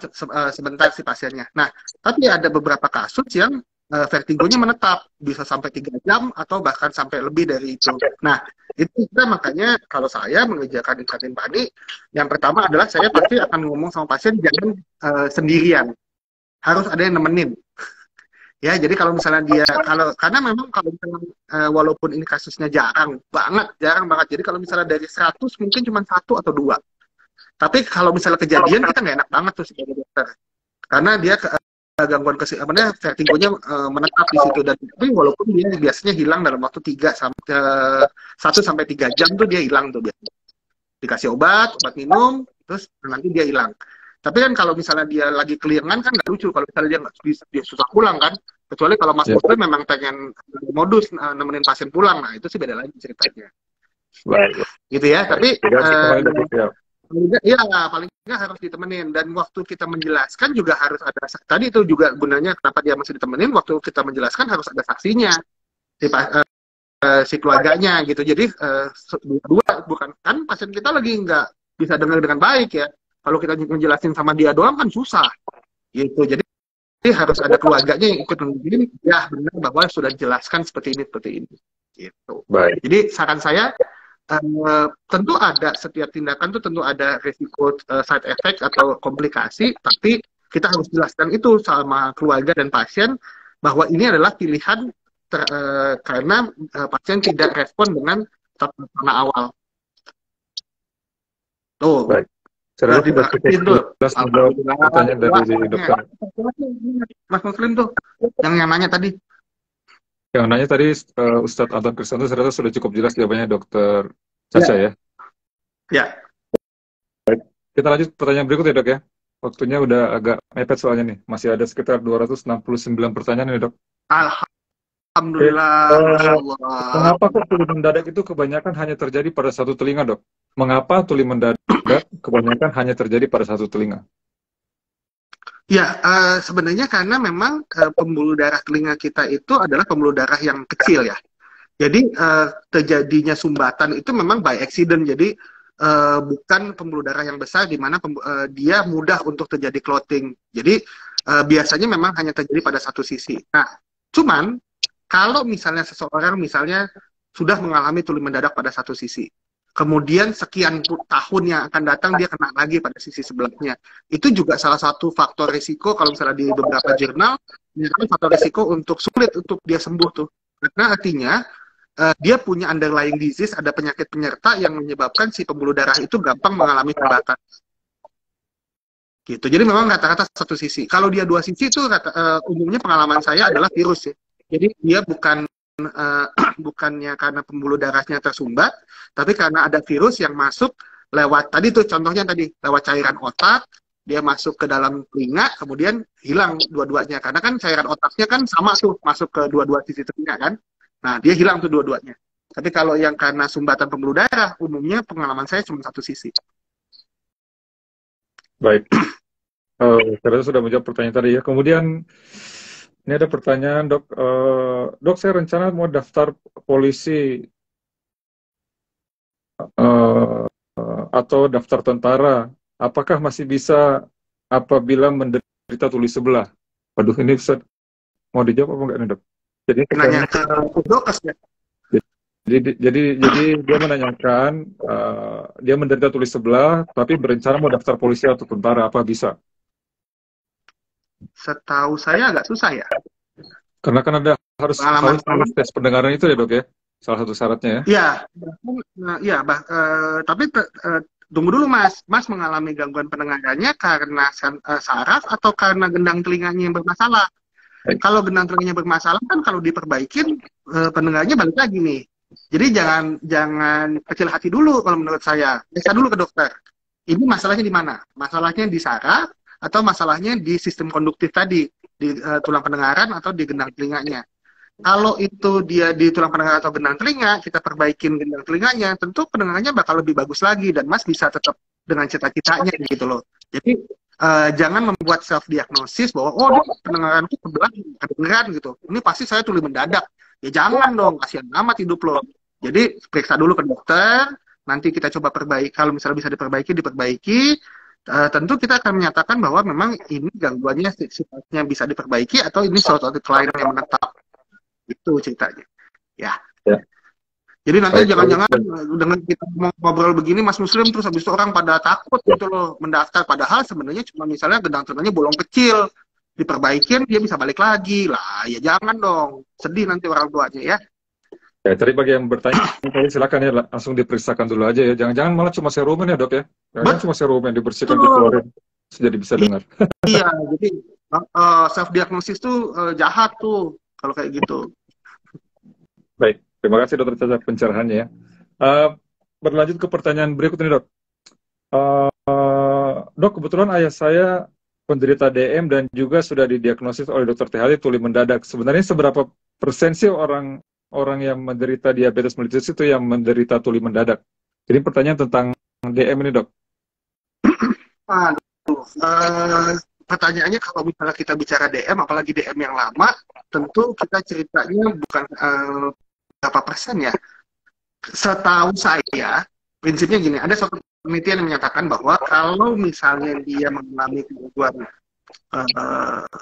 sebentar si pasiennya. Nah, tapi ada beberapa kasus yang vertigonya menetap, bisa sampai 3 jam atau bahkan sampai lebih dari itu. Nah, itu kita makanya kalau saya mengerjakan intratimpani, yang pertama adalah saya pasti akan ngomong sama pasien jangan sendirian, harus ada yang nemenin. Ya, jadi kalau misalnya karena memang kalau misalnya walaupun ini kasusnya jarang banget, jadi kalau misalnya dari 100 mungkin cuma 1 atau 2. Tapi kalau misalnya kejadian kita nggak enak banget tuh sebagai dokter, karena dia gangguan vertigonya menetap di situ, dan tapi walaupun dia biasanya hilang dalam waktu 1 sampai 3 jam tuh dia hilang tuh biasanya. Dikasih obat minum, terus nanti dia hilang. Tapi kan kalau misalnya dia lagi keliengan kan nggak lucu kalau misalnya dia susah pulang kan. Kecuali kalau Mas Muslim memang pengen modus nemenin pasien pulang, nah itu sih beda lagi ceritanya. Gitu ya. Tapi paling nggak harus ditemenin, dan waktu kita menjelaskan juga harus ada. Tadi itu juga gunanya kenapa dia masih ditemenin, waktu kita menjelaskan harus ada saksinya si keluarganya gitu. Jadi bukan kan pasien kita lagi nggak bisa dengar dengan baik ya. Kalau kita ngejelasin sama dia doang kan susah gitu. Jadi harus ada keluarganya yang ikut nungguin, ya benar bahwa sudah dijelaskan seperti ini gitu. Baik. Jadi saran saya, tentu ada setiap tindakan tuh tentu ada risiko side effect atau komplikasi, tapi kita harus jelaskan itu sama keluarga dan pasien bahwa ini adalah pilihan karena pasien tidak respon dengan tanda awal. Tuh. Baik. Saya Sudah diperhatiin tuh. jelas menjawab pertanyaan dari dokter. Mas Muslim tuh, yang nanya tadi. Yang nanya tadi Ustadz Anton Kristanto, saya rasa sudah cukup jelas jawabannya dokter Caca ya. Ya. Kita lanjut pertanyaan berikutnya dok ya. Waktunya udah agak mepet soalnya nih. Masih ada sekitar 269 pertanyaan nih dok. Alhamdulillah. Mengapa kok tuli mendadak itu kebanyakan hanya terjadi pada satu telinga dok? Mengapa tuli mendadak kebanyakan hanya terjadi pada satu telinga? Ya, sebenarnya karena memang pembuluh darah telinga kita itu adalah pembuluh darah yang kecil ya. Jadi terjadinya sumbatan itu memang by accident. Jadi bukan pembuluh darah yang besar di mana dia mudah untuk terjadi clotting. Jadi biasanya memang hanya terjadi pada satu sisi. Nah, cuman kalau misalnya seseorang sudah mengalami tuli mendadak pada satu sisi, kemudian sekian tahun yang akan datang dia kena lagi pada sisi sebelahnya, itu juga salah satu faktor risiko kalau misalnya di beberapa jurnal menyatakan faktor risiko untuk sulit untuk dia sembuh tuh. Karena artinya dia punya underlying disease, ada penyakit penyerta yang menyebabkan si pembuluh darah itu gampang mengalami sumbatan. Gitu. Jadi memang rata-rata satu sisi. Kalau dia dua sisi itu umumnya pengalaman saya adalah virus ya. Jadi dia bukannya karena pembuluh darahnya tersumbat, tapi karena ada virus yang masuk lewat tadi tuh contohnya tadi lewat cairan otak, dia masuk ke dalam telinga, kemudian hilang dua-duanya. Karena kan cairan otaknya kan sama tuh masuk ke dua-dua sisi telinga kan. Nah dia hilang tuh dua-duanya. Tapi kalau yang karena sumbatan pembuluh darah, umumnya pengalaman saya cuma satu sisi. Baik. Saya sudah menjawab pertanyaan tadi ya. Kemudian ini ada pertanyaan dok. Dok, saya rencana mau daftar polisi atau daftar tentara. Apakah masih bisa apabila menderita tuli sebelah? Waduh, ini bisa mau dijawab apa enggak nih dok? Jadi nanya ke dokes ya. Jadi dia menanyakan dia menderita tuli sebelah, tapi berencana mau daftar polisi atau tentara. Apa bisa? Setahu saya agak susah ya. Karena kan ada harus tes pendengaran itu ya dok ya, salah satu syaratnya ya. Iya, tapi tunggu dulu mas mengalami gangguan pendengarannya karena saraf atau karena gendang telinganya yang bermasalah? Baik. Kalau gendang telinganya bermasalah kan kalau diperbaikin pendengarannya balik lagi nih. Jadi jangan kecil hati dulu kalau menurut saya. Periksa dulu ke dokter. Ini masalahnya di mana? Masalahnya di saraf atau masalahnya di sistem konduktif tadi, di tulang pendengaran atau di gendang telinganya. Kalau itu dia di tulang pendengaran atau gendang telinga, kita perbaikin gendang telinganya, tentu pendengarannya bakal lebih bagus lagi dan mas bisa tetap dengan cita-citanya gitu loh. Jadi jangan membuat self diagnosis bahwa oh pendengaranku sebelah kedengeran gitu. Ini pasti saya tuli mendadak. Ya jangan dong, kasihan amat hidup lo. Jadi periksa dulu ke dokter, nanti kita coba perbaiki. Kalau misalnya bisa diperbaiki. Tentu kita akan menyatakan bahwa memang ini gangguannya sifatnya bisa diperbaiki atau ini suatu kelainan yang menetap. Itu ceritanya. Ya. Jadi nanti jangan-jangan dengan kita ngobrol begini Mas Muslim terus habis itu orang pada takut gitu loh mendaftar, padahal sebenarnya cuma misalnya gendang telinganya bolong kecil, diperbaikin dia bisa balik lagi. Lah ya jangan dong. Sedih nanti orang tuanya ya. Ya, tadi bagi yang bertanya, silakan ya langsung diperiksakan dulu aja ya. Jangan-jangan malah cuma serumen ya dok ya. Jangan cuma serumen dibersihkan, dikeluarin, jadi bisa dengar. Iya, jadi self diagnosis tuh jahat tuh kalau kayak gitu. Baik, terima kasih dokter Caca pencerahannya ya. Berlanjut ke pertanyaan berikutnya dok. Dok, kebetulan ayah saya penderita DM dan juga sudah didiagnosis oleh dokter THD tuli mendadak. Sebenarnya seberapa persen sih orang yang menderita diabetes mellitus itu yang menderita tuli mendadak? Jadi pertanyaan tentang DM ini dok. Pertanyaannya kalau misalnya kita bicara DM, apalagi DM yang lama, tentu kita ceritanya bukan berapa persen ya. Setahu saya, prinsipnya gini, ada suatu penelitian yang menyatakan bahwa kalau misalnya dia mengalami gangguan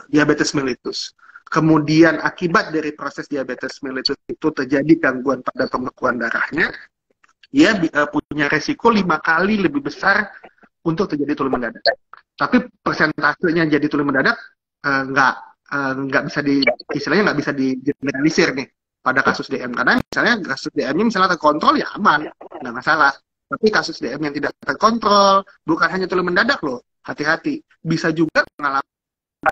diabetes mellitus. Kemudian akibat dari proses diabetes mellitus itu terjadi gangguan pada pembekuan darahnya, dia punya resiko 5 kali lebih besar untuk terjadi tuli mendadak. Tapi persentasenya jadi tuli mendadak nggak bisa istilahnya nggak bisa digeneralisir nih pada kasus DM, karena misalnya kasus DM-nya misalnya terkontrol ya aman, nggak masalah. Tapi kasus DM yang tidak terkontrol, bukan hanya tuli mendadak loh, hati-hati, bisa juga mengalami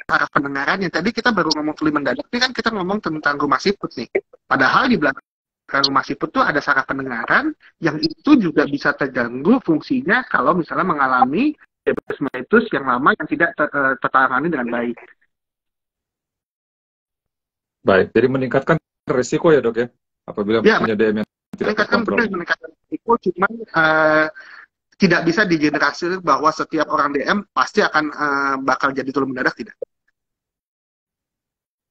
saraf pendengaran. Yang tadi kita baru ngomong tuli mendadak, ini kan kita ngomong tentang rumah siput nih. Padahal di belakang rumah siput tuh ada saraf pendengaran yang itu juga bisa terganggu fungsinya kalau misalnya mengalami diabetes mellitus yang lama yang tidak tertangani dengan baik. Baik, jadi meningkatkan risiko ya dok ya, apabila punya DM yang tidak terkontrol. Meningkatkan risiko, cuman tidak bisa digeneralisir bahwa setiap orang DM pasti akan bakal jadi tuli mendadak, tidak.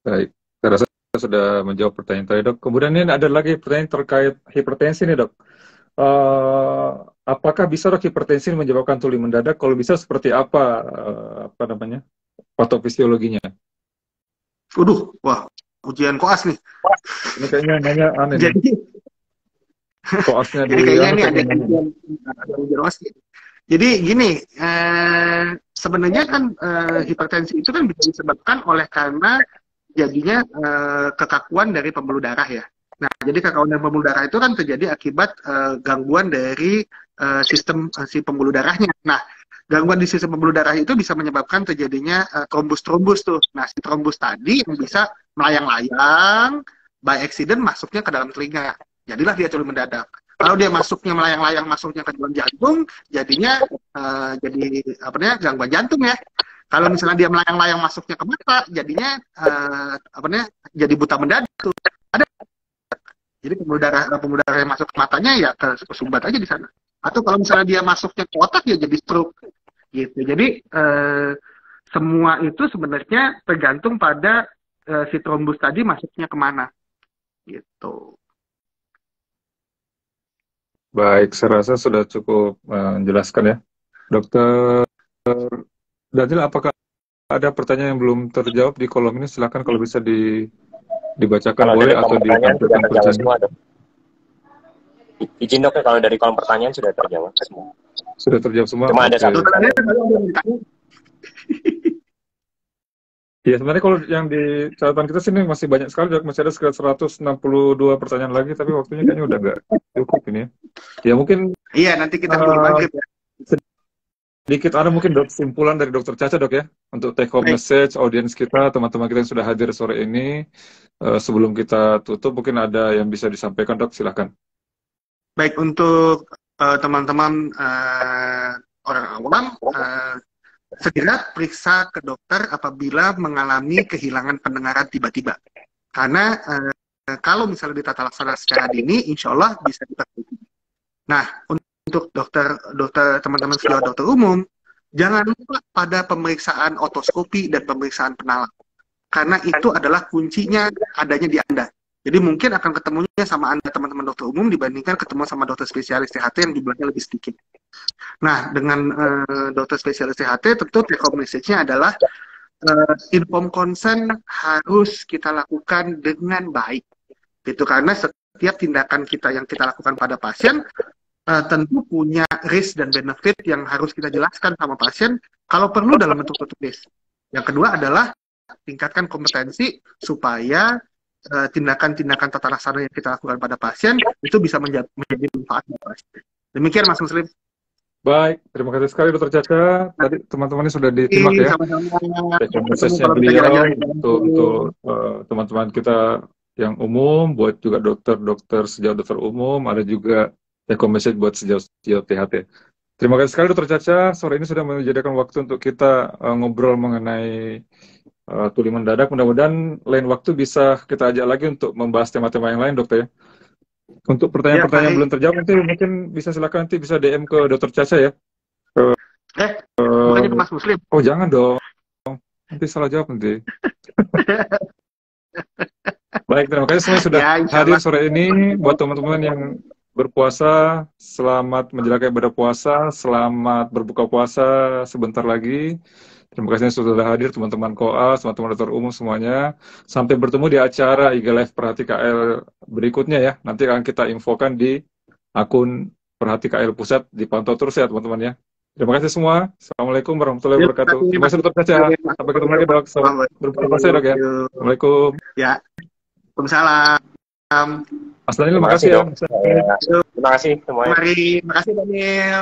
Baik, saya rasa sudah menjawab pertanyaan tadi dok. Kemudian ini ada lagi pertanyaan terkait hipertensi nih dok. Apakah bisa dok hipertensi menyebabkan tuli mendadak? Kalau bisa seperti apa namanya patofisiologinya? Wah, ujian koas nih. Ini kayaknya nanya aneh. Jadi koasnya jadi kayaknya ini ada ujian koas. Jadi gini, sebenarnya kan hipertensi itu kan bisa disebabkan oleh karena jadinya kekakuan dari pembuluh darah ya. Nah, jadi kekakuan dari pembuluh darah itu kan terjadi akibat gangguan dari sistem si pembuluh darahnya. Nah, gangguan di sistem pembuluh darah itu bisa menyebabkan terjadinya trombus-trombus tuh. Nah, si trombus tadi yang bisa melayang-layang, by accident masuknya ke dalam telinga. Jadilah dia tuli mendadak. Kalau dia masuknya melayang-layang, masuknya ke dalam jantung, jadinya jadi gangguan jantung ya. Kalau misalnya dia melayang-layang masuknya ke mata, jadinya jadi buta mendadak tuh. Ada. Jadi pembuluh darah yang masuk ke matanya ya kesumbat aja di sana. Atau kalau misalnya dia masuknya ke otak ya jadi stroke. Gitu. Jadi semua itu sebenarnya tergantung pada si trombus tadi masuknya kemana. Gitu. Baik, saya rasa sudah cukup menjelaskan ya. Dokter Daniel, apakah ada pertanyaan yang belum terjawab di kolom ini? Silakan kalau bisa dibacakan kalau boleh atau ditampilkan pertanyaan. Izin dok, kalau dari kolom pertanyaan sudah terjawab semua. Sudah terjawab semua? Cuma ada satu. Ya, sebenarnya kalau yang di catatan kita sini masih banyak sekali, masih ada sekitar 162 pertanyaan lagi, tapi waktunya kayaknya udah nggak cukup ini ya. Ya mungkin... Iya, nanti kita maghrib ya. Sedikit ada mungkin kesimpulan dari Dokter Caca dok ya, untuk take home message audiens kita, teman-teman kita yang sudah hadir sore ini. Sebelum kita tutup, mungkin ada yang bisa disampaikan dok, silakan. Baik, untuk teman-teman orang awam, segera periksa ke dokter apabila mengalami kehilangan pendengaran tiba-tiba. Karena kalau misalnya ditata laksana secara dini, insya Allah bisa diperbaiki. Nah, untuk teman-teman sejawat dokter umum, jangan lupa pada pemeriksaan otoskopi dan pemeriksaan penalang. Karena itu adalah kuncinya adanya di Anda. Jadi mungkin akan ketemunya sama Anda teman-teman dokter umum dibandingkan ketemu sama dokter spesialis THT yang jumlahnya lebih sedikit. Nah, dengan dokter spesialis THT tentu take home message-nya adalah informed consent harus kita lakukan dengan baik. Itu karena setiap tindakan kita yang kita lakukan pada pasien tentu punya risk dan benefit yang harus kita jelaskan sama pasien kalau perlu dalam bentuk tertulis. Yang kedua adalah tingkatkan kompetensi supaya tindakan-tindakan tata laksana yang kita lakukan pada pasien itu bisa menjadi manfaat bagi pasien. Demikian Mas Muslim. Baik, terima kasih sekali Dokter Caca. Tadi teman-teman sudah ditimak ya. Prosesnya beliau untuk teman-teman kita yang umum, buat juga dokter-dokter sejawat dokter umum, ada juga message buat sejawat THT. Terima kasih sekali Dokter Caca. Sore ini sudah menyediakan waktu untuk kita ngobrol mengenai tuli mendadak. Mudah-mudahan lain waktu bisa kita ajak lagi untuk membahas tema-tema yang lain, dokter ya. Untuk pertanyaan-pertanyaan belum terjawab nanti mungkin bisa silakan nanti bisa DM ke Dokter Caca ya. Bukannya ke Mas Muslim. Oh jangan dong, nanti salah jawab nanti. Baik, terima kasih semua sudah hadir sore ini. Buat teman-teman yang berpuasa, selamat menjalankan ibadah puasa, selamat berbuka puasa sebentar lagi. Terima kasih sudah hadir teman-teman koas, teman-teman dokter umum semuanya. Sampai bertemu di acara IG Live Perhati KL berikutnya ya. Nanti akan kita infokan di akun Perhati KL Pusat, dipantau terus ya teman-teman ya. Terima kasih semua. Assalamualaikum warahmatullahi wabarakatuh. Terima kasih dokter Caca. Sampai ketemu lagi dok. Berterima kasih dok ya. Assalamualaikum. Ya. Waalaikumsalam. Mas Daniel, terima kasih ya. Terima kasih semuanya. Mari, terima kasih Daniel.